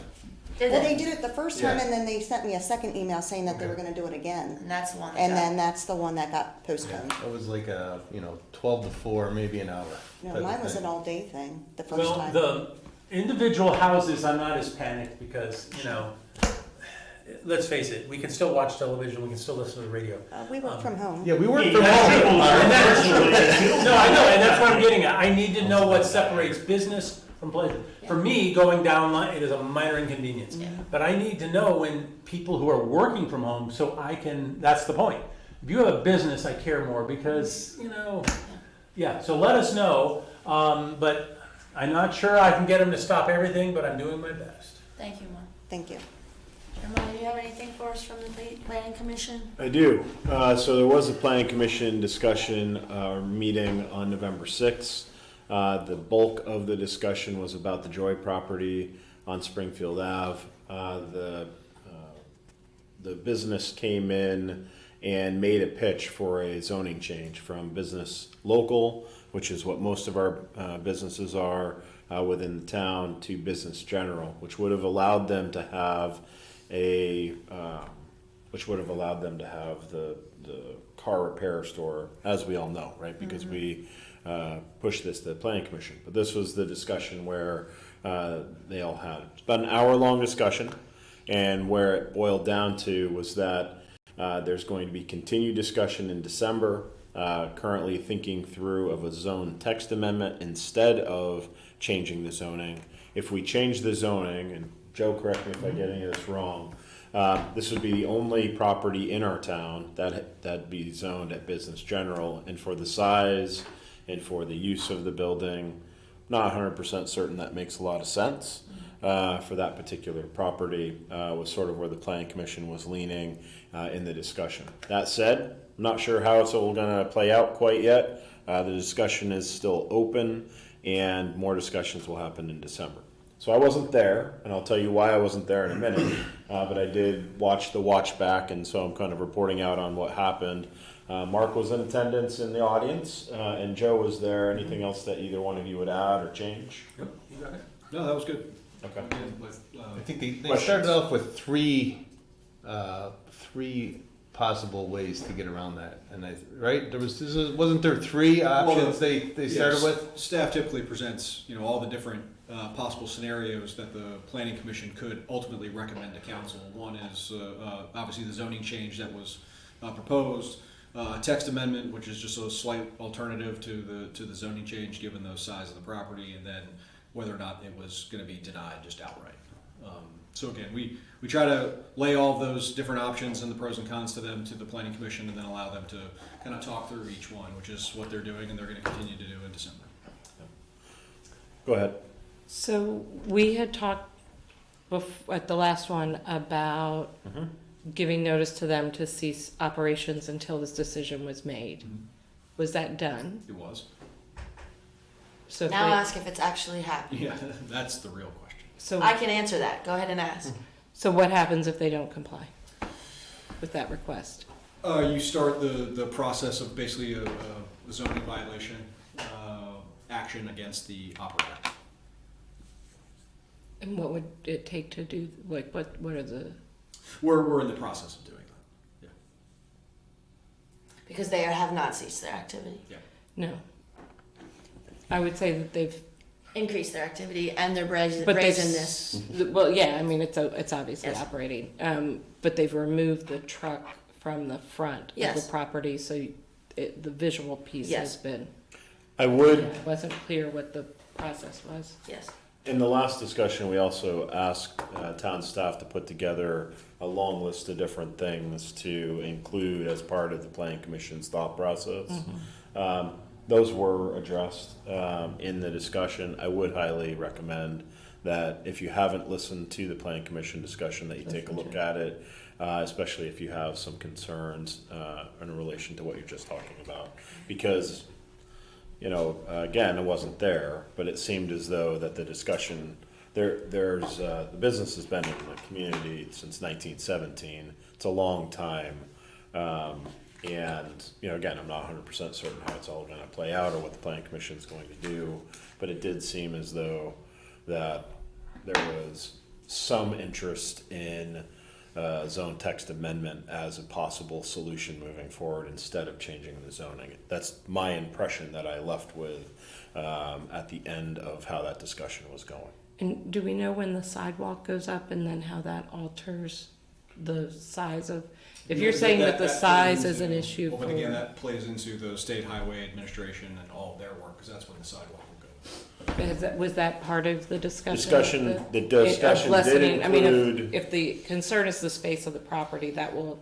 Well, they did it the first time, Yes. and then they sent me a second email saying that they were going to do it again. And that's the one. And then that's the one that got postponed. It was like 12 to 4, maybe an hour. No, mine was an all-day thing the first Well, time. the individual houses, I'm not as panicked because, let's face it, we can still watch television, we can still listen to the radio. We work from home. Yeah, we work from No, home. I know, and that's what I'm getting at. I need to know what separates business from pleasure. For me, going down line, it is a minor inconvenience. But I need to know when people who are working from home, so I can, that's the point. If you have a business, I care more because, yeah, so let us know. But I'm not sure I can get them to stop everything, but I'm doing my best. Thank you, Mark. Thank you. Jeremiah, do you have anything for us from the planning commission? I do. So there was a planning commission discussion meeting on November 6th. The bulk of the discussion was about the Joy property on Springfield Ave. The business came in and made a pitch for a zoning change from business local, which is what most of our businesses are within the town, to business general, which would have allowed them to have the car repair store, as we all know, right? Because we pushed this to the planning commission. But this was the discussion where they all had. It's about an hour-long discussion, and where it boiled down to was that there's going to be continued discussion in December, currently thinking through of a zone text amendment instead of changing the zoning. If we change the zoning, and Joe, correct me if I get any of this wrong, this would be the only property in our town that'd be zoned at business general, and for the size and for the use of the building, not 100% certain that makes a lot of sense. For that particular property was sort of where the planning commission was leaning in the discussion. That said, I'm not sure how it's all going to play out quite yet. The discussion is still open, and more discussions will happen in December. So I wasn't there, and I'll tell you why I wasn't there in a minute, but I did watch the watch back, and so I'm kind of reporting out on what happened. Mark was in attendance in the audience, and Joe was there. Anything else that either one of you would add or change? Yep, you got it. No, that was good. Okay. Again, with, I think they started off with three possible ways to get around that, and right wasn't there three options they started with? Staff typically presents all the different possible scenarios that the planning commission could ultimately recommend to council. One is obviously the zoning change that was proposed, a text amendment, which is just a slight alternative to the zoning change given the size of the property, and then whether or not it was going to be denied just outright. So again, we try to lay all of those different options and the pros and cons to them to the planning commission, and then allow them to kind of talk through each one, which is what they're doing and they're going to continue to do in December. Go ahead. So we had talked at the last one about giving notice to them to cease operations until this decision was made. Was that done? It was. So Now ask if it's actually happening. Yeah, that's the real question. So I can answer that. Go ahead and ask. So what happens if they don't comply with that request? You start the process of basically a zoning violation action against the operator. And what would it take to do? Like what are the? We're in the process of doing that. Yeah. Because they have not ceased their activity. Yeah. No. I would say that they've increased their activity and their brazenness. Well, yeah, I mean it's obviously Yes. operating, but they've removed the truck from the front Yes. of the property, so the visual piece Yes. has been. It wasn't clear what the process was. Yes. In the last discussion, we also asked town staff to put together a long list of different things to include as part of the planning commission's thought process. Those were addressed in the discussion. I would highly recommend that if you haven't listened to the planning commission discussion, that you take a look at it, especially if you have some concerns in relation to what you're just talking about. Because, again, it wasn't there, but it seemed as though that the discussion, there's the business has been in the community since 1917. It's a long time. And, again, I'm not 100% certain how it's all going to play out or what the planning commission is going to do, but it did seem as though that there was some interest in zone text amendment as a possible solution moving forward instead of changing the zoning. That's my impression that I left with at the end of how that discussion was going. And do we know when the sidewalk goes up and then how that alters the size of, if you're saying that the size is an issue Well, for. but again, that plays into the state highway administration and all of their work, because that's where the sidewalk will go. Was that part of the discussion? The discussion did I mean, include. if the concern is the space of the property, that will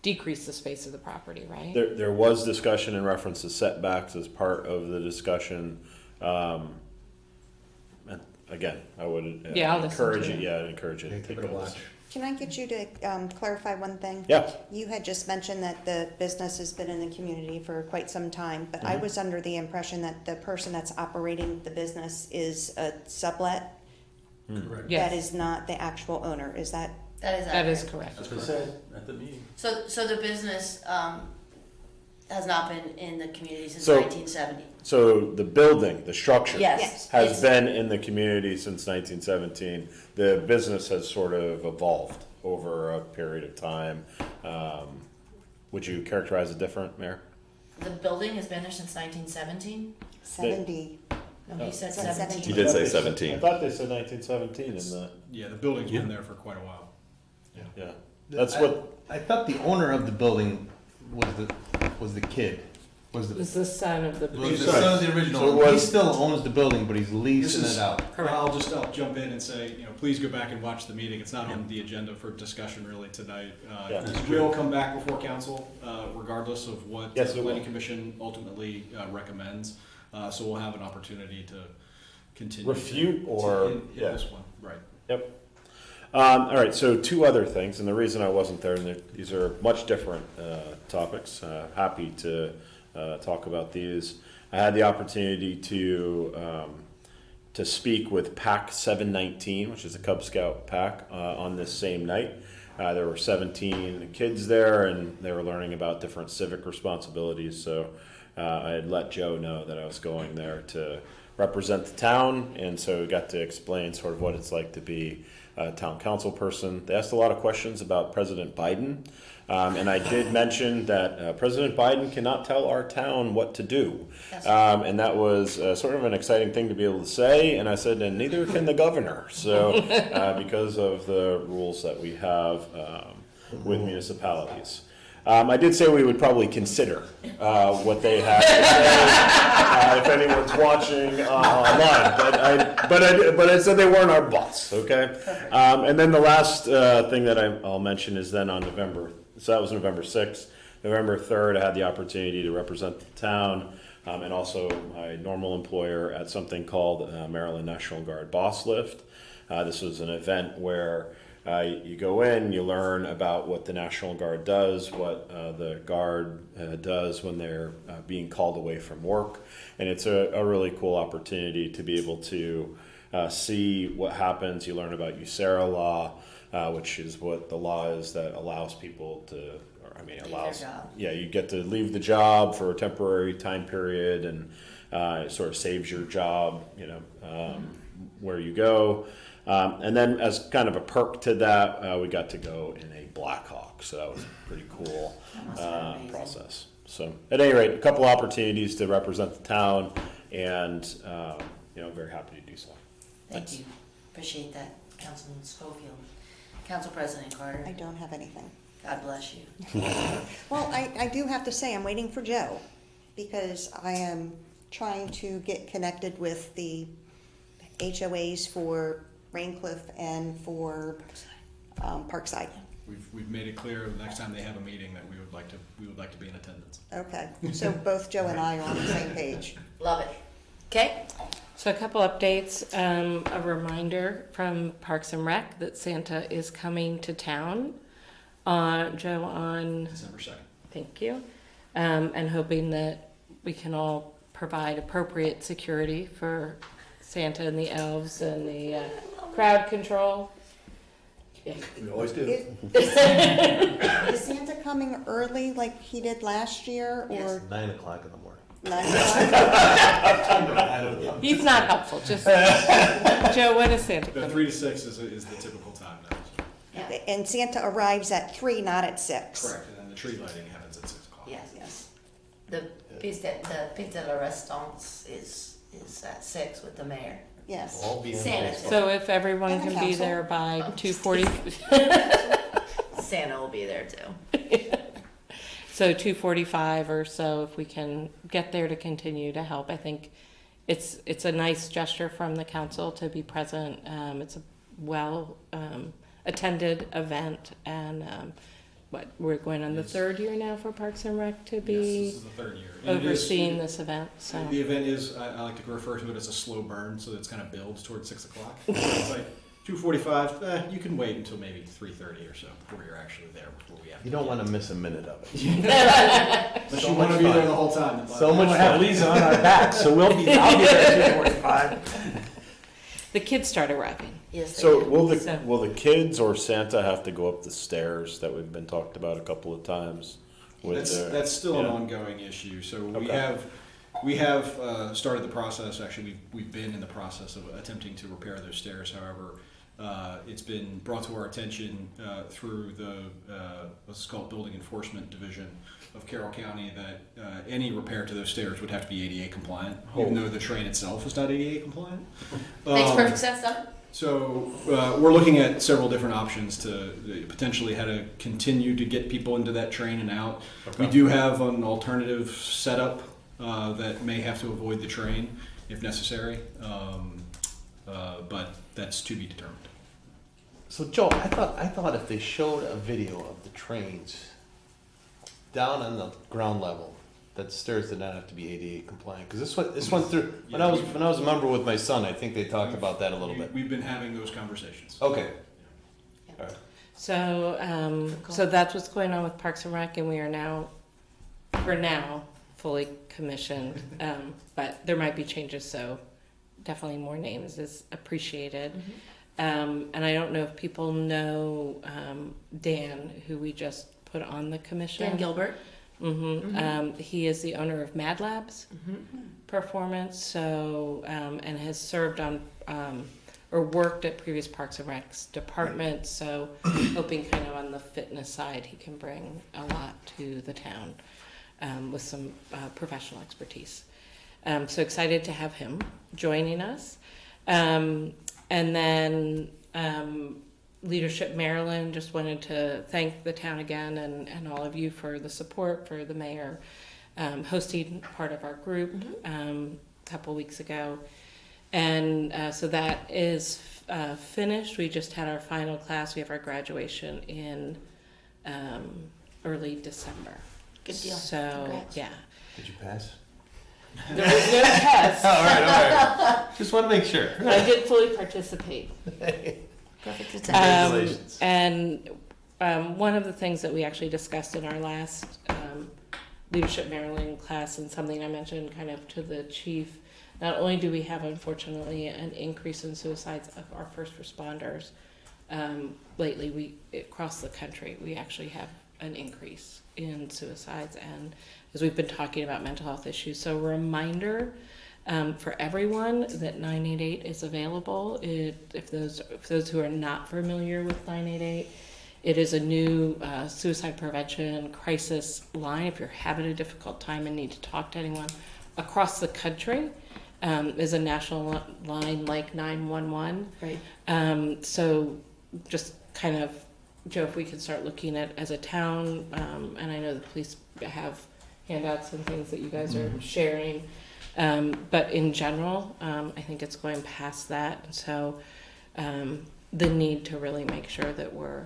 decrease the space of the property, right? There was discussion in reference to setbacks as part of the discussion. And again, I would I'll encourage listen it, to it. I'd encourage you to take a watch. Can I get you to clarify one thing? Yeah. You had just mentioned that the business has been in the community for quite some time, but I was under the impression that the person that's operating the business is a sublet. Correct. Yes. That is not the actual owner, is that? That is correct. That's what I said at the meeting. So the business has not been in the community since So- 1970. So the building, the structure. Yes. Has It's- been in the community since 1917. The business has sort of evolved over a period of time. Would you characterize it different, Mayor? The building has been there since 1917? 70. No, he said Said 17. He did say I 17. thought they said 1917 in the, Yeah, the building's been there for quite a while. yeah. That's what, I thought the owner of the building was the kid. Was the Was the son of the. was the son of the So original. it was- He still owns the building, but he's leasing it out. I'll jump in and say, please go back and watch the meeting. It's not on the agenda for discussion really tonight. Yeah. It will come back before council, regardless of what Yes, it the will. planning commission ultimately recommends. So we'll have an opportunity to continue. Refute to or- hit yeah. this one, right. Yep. All right, so two other things, and the reason I wasn't there, and these are much different topics. Happy to talk about these. I had the opportunity to speak with PAC 719, which is a Cub Scout pack, on this same night. There were 17 kids there, and they were learning about different civic responsibilities. So I had let Joe know that I was going there to represent the town, and so we got to explain sort of what it's like to be a town council person. They asked a lot of questions about President Biden, and I did mention that President Biden cannot tell our town what to do, and that was sort of an exciting thing to be able to say, and I said, and neither can the governor, so because of the rules that we have with municipalities. I did say we would probably consider what they had to say if anyone's watching online, but I said they weren't our boss, okay? And then the last thing that I'll mention is then on November, so that was November 6th. November 3rd, I had the opportunity to represent the town and also my normal employer at something called Maryland National Guard Boss Lift. This was an event where you go in, you learn about what the National Guard does, what the Guard does when they're being called away from work. And it's a really cool opportunity to be able to see what happens. You learn about USERRA law, which is what the law is that allows people to, you get to leave the job for a temporary time period, and it sort of saves your job, where you go. And then as kind of a perk to that, we got to go in a Black Hawk, so that was a pretty cool process. So at any rate, a couple opportunities to represent the town, and very happy to do so. Thank you. Appreciate that, Councilman Schofield. Council President Carter. I don't have anything. God bless you. Well, I do have to say, I'm waiting for Joe, because I am trying to get connected with the HOAs for Raincliff and for Parkside. We've made it clear the next time they have a meeting that we would like to be in attendance. Okay, so both Joe and I are on the same page. Love it. Okay. So a couple updates, a reminder from Parks and Rec that Santa is coming to town, Joe, on December 2nd. Thank you. And hoping that we can all provide appropriate security for Santa and the elves and the crowd control. Yeah. We always do. Is Santa coming early like he did last year, or 9 o'clock in the morning. 9 o'clock? He's not helpful, just, Joe, when is Santa The coming? 3 to 6 is the typical time now. Yeah. And Santa arrives at 3, not at 6. Correct, and then the tree lighting happens at 6 o'clock. Yes. The Pizza de la Restaurants is at 6 with the mayor. Yes. Santa. So if everyone And the can be council. there by 2:40, Santa be there too. So 2:45 or so, if we can get there to continue to help. I think it's a nice gesture from the council to be present. It's a well attended event, and we're going on the third year now for Parks and Rec to be Yes, this is the third year. And overseeing this event. So the event is, I like to refer to it as a slow burn, so it's kind of builds towards 6 o'clock. It's like 2:45. You can wait until maybe 3:30 or so before you're actually there. Before we have. You don't want to miss a minute of it. But you want to be there the whole time. So much We'll have fun. Lisa on our back, so I'll be there at 2:45. the kids start arriving. Yes, they So do. will the kids or Santa have to go up the stairs that we've been talked about a couple of times? That's still an ongoing issue. So we have started the process. Actually, we've been in the process of attempting to repair those stairs. However, it's been brought to our attention through the what's called Building Enforcement Division of Carroll County that any repair to those stairs would have to be ADA compliant, even though the train itself is not ADA compliant. Makes perfect sense, though. So we're looking at several different options to potentially how to continue to get people into that train and out. Okay. We do have an alternative setup that may have to avoid the train if necessary, but that's to be determined. So Joe, I thought if they showed a video of the trains down on the ground level, that the stairs did not have to be ADA compliant. Because this went through when I was a member with my son. I think they talked about that a little bit. We've been having those conversations. Okay. All right. So so that's what's going on with Parks and Rec, and we are now, for now, fully commissioned. But there might be changes, so definitely more names is appreciated. And I don't know if people know Dan, who we just put on the commission. Dan Gilbert. He is the owner of Mad Labs Performance, so and has served on or worked at previous Parks and Recs departments. So hoping kind of on the fitness side, he can bring a lot to the town with some professional expertise. So excited to have him joining us. And then Leadership Maryland, just wanted to thank the town again and all of you for the support, for the mayor hosting part of our group a couple weeks ago. And so that is finished. We just had our final class. We have our graduation in early December. Good deal. So, Congrats. yeah. Did you pass? There was no test. All right. Just want to make sure. I did fully participate. Perfect attendance. Congratulations. And one of the things that we actually discussed in our last Leadership Maryland class, and something I mentioned kind of to the chief, not only do we have, unfortunately, an increase in suicides of our first responders, lately across the country, we actually have an increase in suicides, and as we've been talking about mental health issues. So a reminder for everyone that 988 is available. If those who are not familiar with 988, it is a new suicide prevention crisis line. If you're having a difficult time and need to talk to anyone across the country, is a national line like 911. Right. So just kind of, Joe, if we can start looking at as a town, and I know the police have handouts and things that you guys are sharing. But in general, I think it's going past that. So the need to really make sure that we're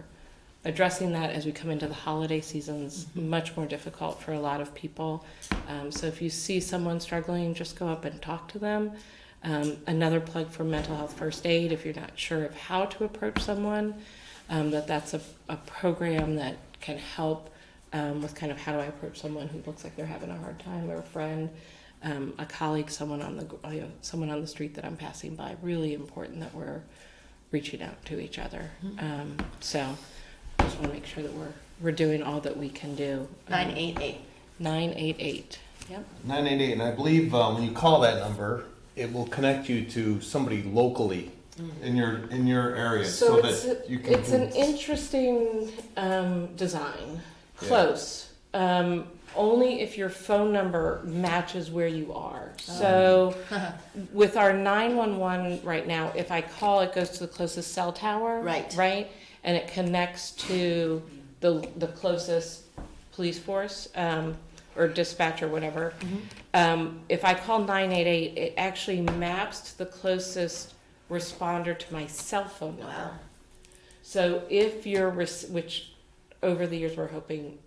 addressing that as we come into the holiday seasons, much more difficult for a lot of people. So if you see someone struggling, just go up and talk to them. Another plug for mental health first aid, if you're not sure of how to approach someone, that's a program that can help with kind of how do I approach someone who looks like they're having a hard time, or a friend, a colleague, someone on the street that I'm passing by. Really important that we're reaching out to each other. So just want to make sure that we're doing all that we can do. 988. 988. Yep. 988, and I believe when you call that number, it will connect you to somebody locally in your area, so that you can. It's an interesting design. Close. Only if your phone number matches where you are. So with our 911 right now, if I call, it goes to the closest cell tower. Right. Right? And it connects to the closest police force, or dispatch or whatever. If I call 988, it actually maps to the closest responder to my cell phone number. Wow. So if you're, which over the years we're hoping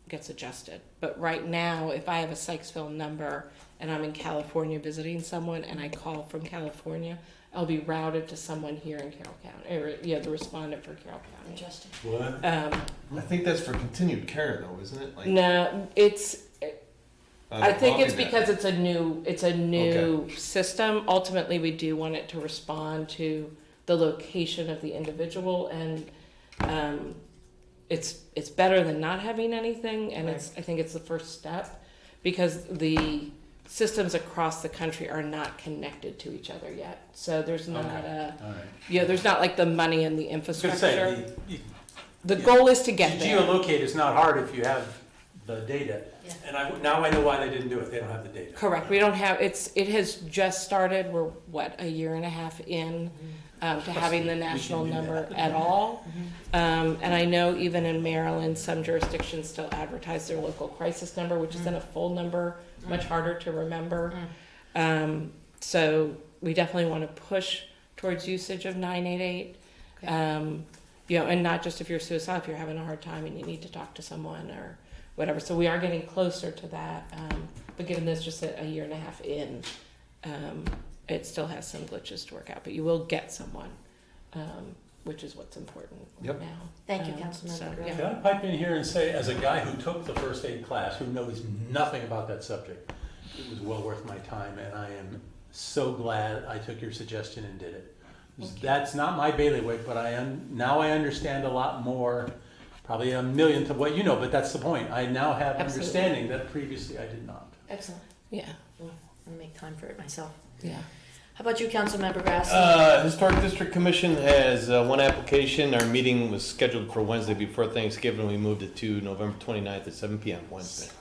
gets adjusted, but right now, if I have a Sykesville number and I'm in California visiting someone and I call from California, I'll be routed to someone here in Carroll County, or the respondent for Carroll County. Interesting. What? I think that's for continued care though, isn't it? Like, No, I think it's probably because it's a new Okay. system. Ultimately, we do want it to respond to the location of the individual, and it's better than not having anything. And I think it's the first step, because the systems across the country are not connected to each other yet. So there's not there's not like the money and the infrastructure. The goal is to get there. Geolocate is not hard if you have the data. Yeah. And now I know why they didn't do it. They don't have the data. Correct. We don't have, it has just started. We're, a year and a half in to having the national number at all. And I know even in Maryland, some jurisdictions still advertise their local crisis number, which isn't a full number, much harder to remember. So we definitely want to push towards usage of 988. And not just if you're suicidal, if you're having a hard time and you need to talk to someone or whatever. So we are getting closer to that. But given this just a year and a half in, it still has some glitches to work out. But you will get someone, which is what's important now. Thank you, Councilmember Graham. Can I pipe in here and say, as a guy who took the first aid class, who knows nothing about that subject, it was well worth my time, and I am so glad I took your suggestion and did it. That's not my bailiwick, but now I understand a lot more, probably a millionth of what you know, but that's the point. I now have understanding that previously I did not. Excellent. Yeah. I'm gonna make time for it myself. Yeah. How about you, Councilmember Grass? Historic District Commission has one application. Our meeting was scheduled for Wednesday before Thanksgiving. We moved it to November 29th at 7 p.m. Wednesday.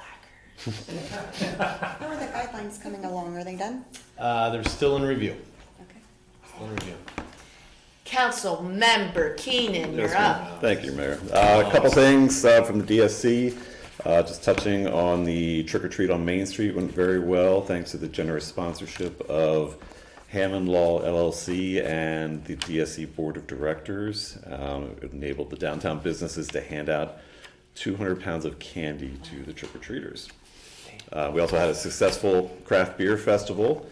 How are the guidelines coming along? Are they done? They're still in review. Okay. Still in review. Councilmember Keenan, you're Yes, up. ma'am. Thank you, Mayor. A couple things from the DSC. Just touching on the trick or treat on Main Street went very well, thanks to the generous sponsorship of Hammond Law LLC and the DSC Board of Directors. It enabled the downtown businesses to hand out 200 pounds of candy to the trick or treaters. We also had a successful craft beer festival,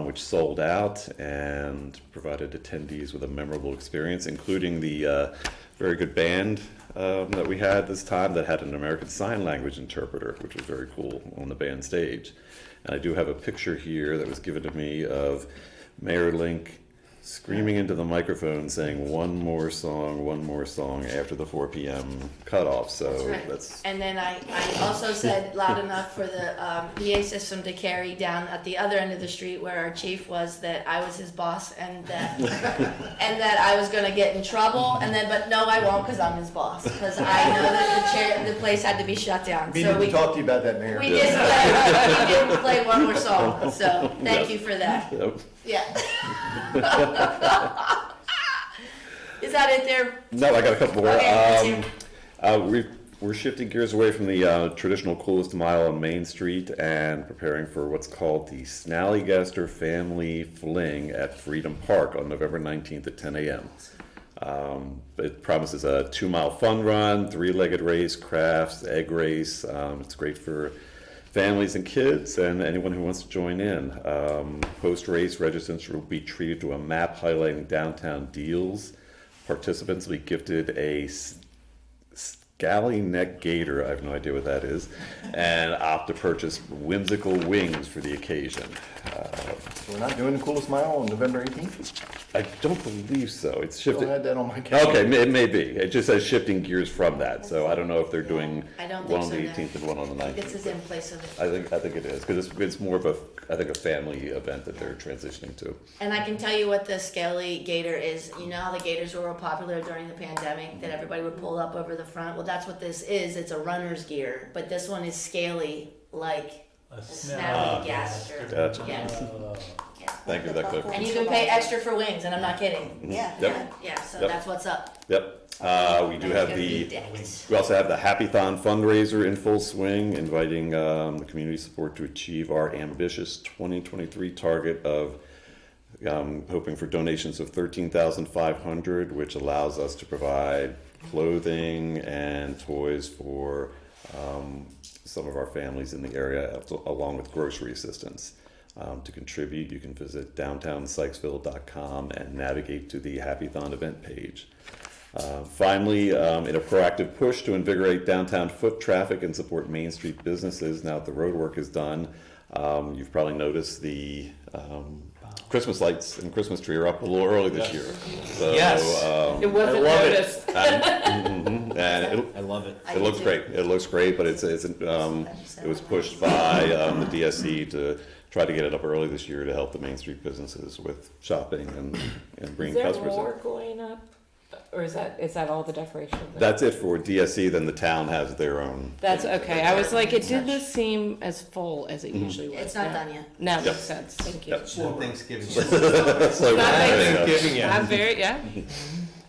which sold out and provided attendees with a memorable experience, including the very good band that we had this time that had an American Sign Language interpreter, which was very cool on the band stage. And I do have a picture here that was given to me of Mayor Link screaming into the microphone saying one more song after the 4 p.m. cutoff. So that's And then I also said loud enough for the PA system to carry down at the other end of the street where our chief was, that I was his boss and that and that I was going to get in trouble. And then, but no, I won't, because I'm his boss. Because I know that the place had to be shut down. We need to talk to you about that, Mayor. We didn't play one more song. So thank you for that. Yep. Yeah. Is that it there? No, I got a couple more. Okay, We're shifting gears away from the traditional coolest mile on Main Street and preparing for what's called the Snallygaster Family Fling at Freedom Park on November 19th at 10 a.m. It promises a 2-mile fun run, 3-legged race, crafts, egg race. It's great for families and kids and anyone who wants to join in. Post-race, registrants will be treated to a map highlighting downtown deals. Participants will be gifted a Scally Neck Gator, I have no idea what that is, and opt to purchase whimsical wings for the occasion. We're not doing the coolest mile on November 18th? I don't believe so. It's shifted. I had that on my calendar. Okay, it may be. It just says shifting gears from that, so I don't know if they're doing I don't one think on so, the no. 18th and one on the 19th. This is in place of it. I think it is, because it's more of a family event that they're transitioning to. And I can tell you what the Scaly Gator is. You know how the Gators were real popular during the pandemic, that everybody would pull up over the front? Well, that's what this is. It's a runner's gear, but this one is scaly, like a Snallygaster. Gotcha. Yes. Yes. Thank you for that clarification. And you can pay extra for wings, and I'm not kidding. Yeah. Yep. Yeah, so Yep. that's what's up. Yep. We do have Decked. we also have the Happy-thon fundraiser in full swing, inviting the community support to achieve our ambitious 2023 target of hoping for donations of $13,500, which allows us to provide clothing and toys for some of our families in the area, along with grocery assistance. To contribute, you can visit downtownsykesville.com and navigate to the Happy-thon event page. Finally, in a proactive push to invigorate downtown foot traffic and support Main Street businesses now that the road work is done, you've probably noticed the Christmas lights and Christmas tree are up a little early this year. So, It wasn't noticed. I love it. It looks great. It looks great, but it was pushed by the DSC to try to get it up early this year to help the Main Street businesses with shopping and bringing customers in. Is there more going up? Or is that all the decorations? That's it for DSC, then the town has their own. That's okay. I was like, it didn't seem as full as it usually was. It's not done yet. Now it makes sense. Thank you. Yep. Thanksgiving. I'm very, yeah.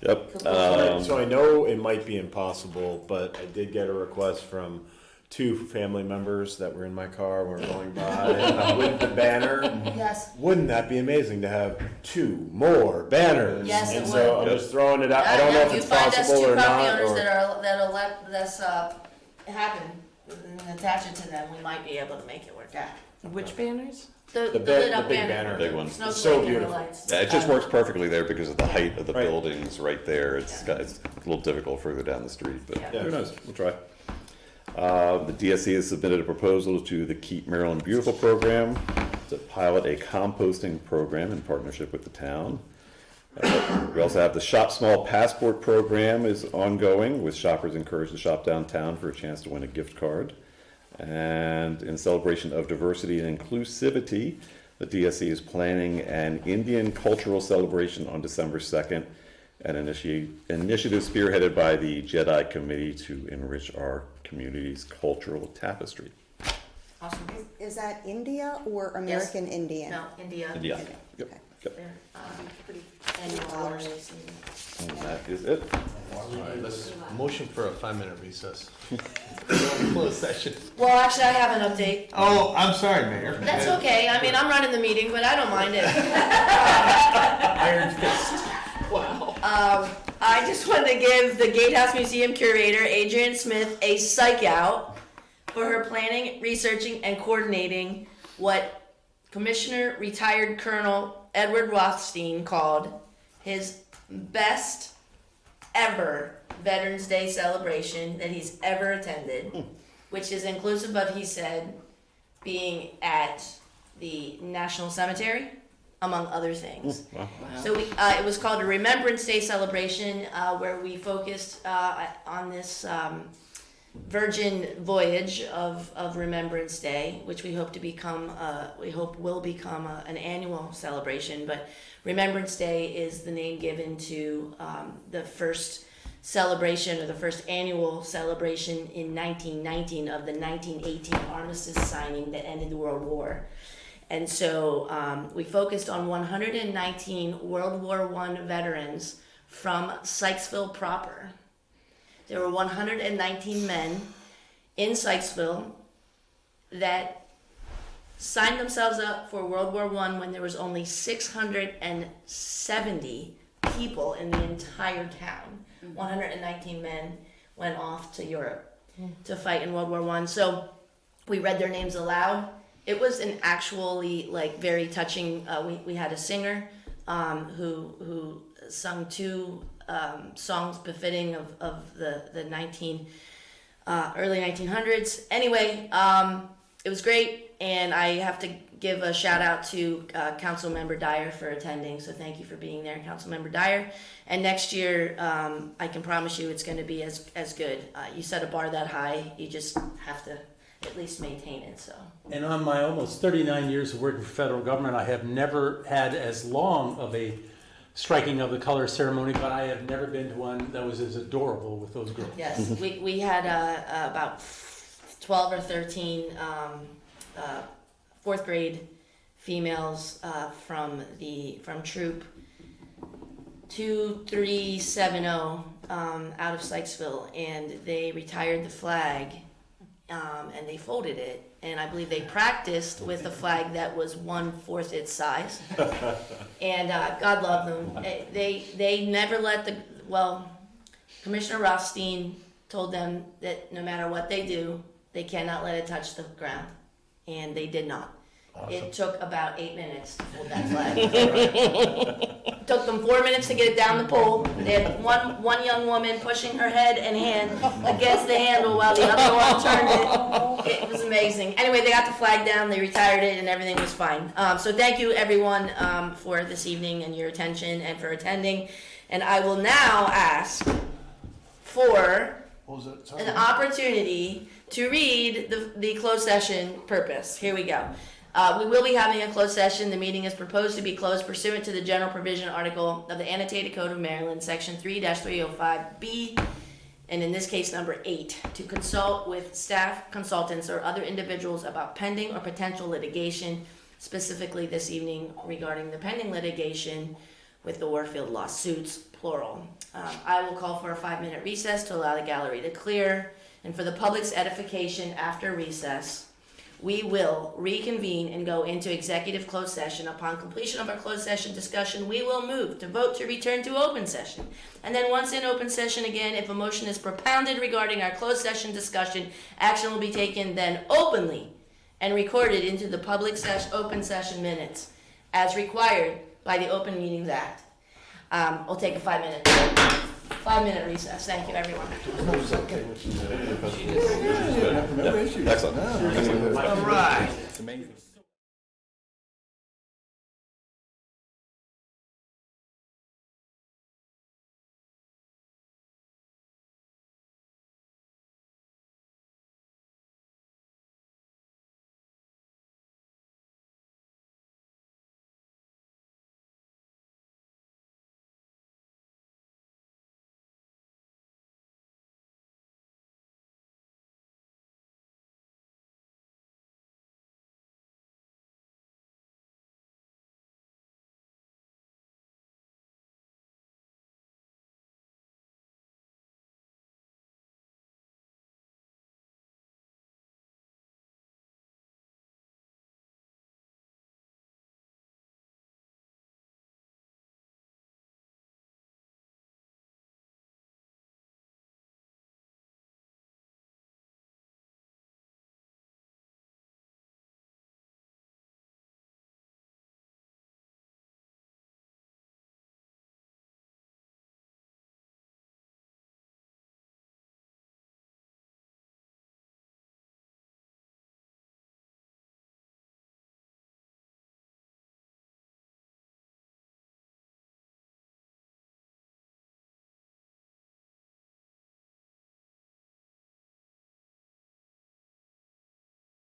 Yep. So I know it might be impossible, but I did get a request from 2 family members that were in my car when we were going by with the banner. Yes. Wouldn't that be amazing to have 2 more banners? Yes, it and so would. I'm just throwing it out. I don't know if it's possible You or find us 2 property not. owners Or, that'll let this happen and attach it to them, we might be able to make it work out. Which banners? The big lit up big banner. banner. Big one. Snowflake So and the beautiful. lights. Yeah, it just works perfectly there because of the height of the Right. buildings right there. It's a little difficult further down the street, but Yeah. who knows? We'll try. The DSC has submitted a proposal to the Keep Maryland Beautiful program to pilot a composting program in partnership with the town. We also have the Shop Small Passport program is ongoing, with shoppers encouraged to shop downtown for a chance to win a gift card. And in celebration of diversity and inclusivity, the DSC is planning an Indian cultural celebration on December 2nd, an initiative spearheaded by the Jedi Committee to enrich our community's cultural tapestry. Awesome. Is that India or American Indian? No, India. India. Yep. Okay. Yep. Their annual holiday season. And that is it. All right, let's motion for a 5-minute recess. Closed session. Well, actually, I have an update. Oh, I'm sorry, Mayor. That's okay. I mean, I'm running the meeting, but I don't mind it. Iron fist. Wow. I just wanted to give the Gatehouse Museum curator, Adrienne Smith, a psych out for her planning, researching, and coordinating what Commissioner retired Colonel Edward Rothstein called his best ever Veterans Day celebration that he's ever attended, which is inclusive of, he said, being at the National Cemetery, among other things. Wow. So it was called a Remembrance Day celebration, where we focused on this virgin voyage of Remembrance Day, which we hope will become an annual celebration. But Remembrance Day is the name given to the first celebration, or the first annual celebration in 1919 of the 1918 armistice signing that ended the World War. And so we focused on 119 World War I veterans from Sykesville proper. There were 119 men in Sykesville that signed themselves up for World War I when there was only 670 people in the entire town. 119 men went off to Europe to fight in World War I. So we read their names aloud. It was an actually very touching. We had a singer who sung 2 songs befitting of the early 1900s. Anyway, it was great, and I have to give a shout out to Councilmember Dyer for attending. So thank you for being there, Councilmember Dyer. And next year, I can promise you it's going to be as good. You set a bar that high, you just have to at least maintain it. So. And on my almost 39 years of working for federal government, I have never had as long of a striking of the color ceremony, but I have never been to one that was as adorable with those girls. Yes, we had about 12 or 13 4th grade females from Troop 2370 out of Sykesville, and they retired the flag and they folded it. And I believe they practiced with a flag that was 1/4 its size. And God love them. They never let Commissioner Rothstein told them that no matter what they do, they cannot let it touch the ground. And they did not. Awesome. It took about 8 minutes to fold that flag. It took them 4 minutes to get it down the pole. They had one young woman pushing her head and hand against the handle while the other one turned it. It was amazing. Anyway, they got the flag down, they retired it, and everything was fine. So thank you, everyone, for this evening and your attention and for attending. And I will now ask for an opportunity to read the closed session purpose. Here we go. We will be having a closed session. The meeting is proposed to be closed pursuant to the general provision article of the Annotated Code of Maryland, section 3-305B, and in this case number 8, to consult with staff, consultants, or other individuals about pending or potential litigation, specifically this evening regarding the pending litigation with the Warfield lawsuits, plural. I will call for a 5-minute recess to allow the gallery to clear, and for the public's edification after recess, we will reconvene and go into executive closed session. Upon completion of our closed session discussion, we will move to vote to return to open session. And then once in open session again, if a motion is propounded regarding our closed session discussion, action will be taken then openly and recorded into the public open session minutes as required by the Open Meetings Act. We'll take a 5-minute recess. Thank you, everyone. No issues. Excellent. All right. It's amazing.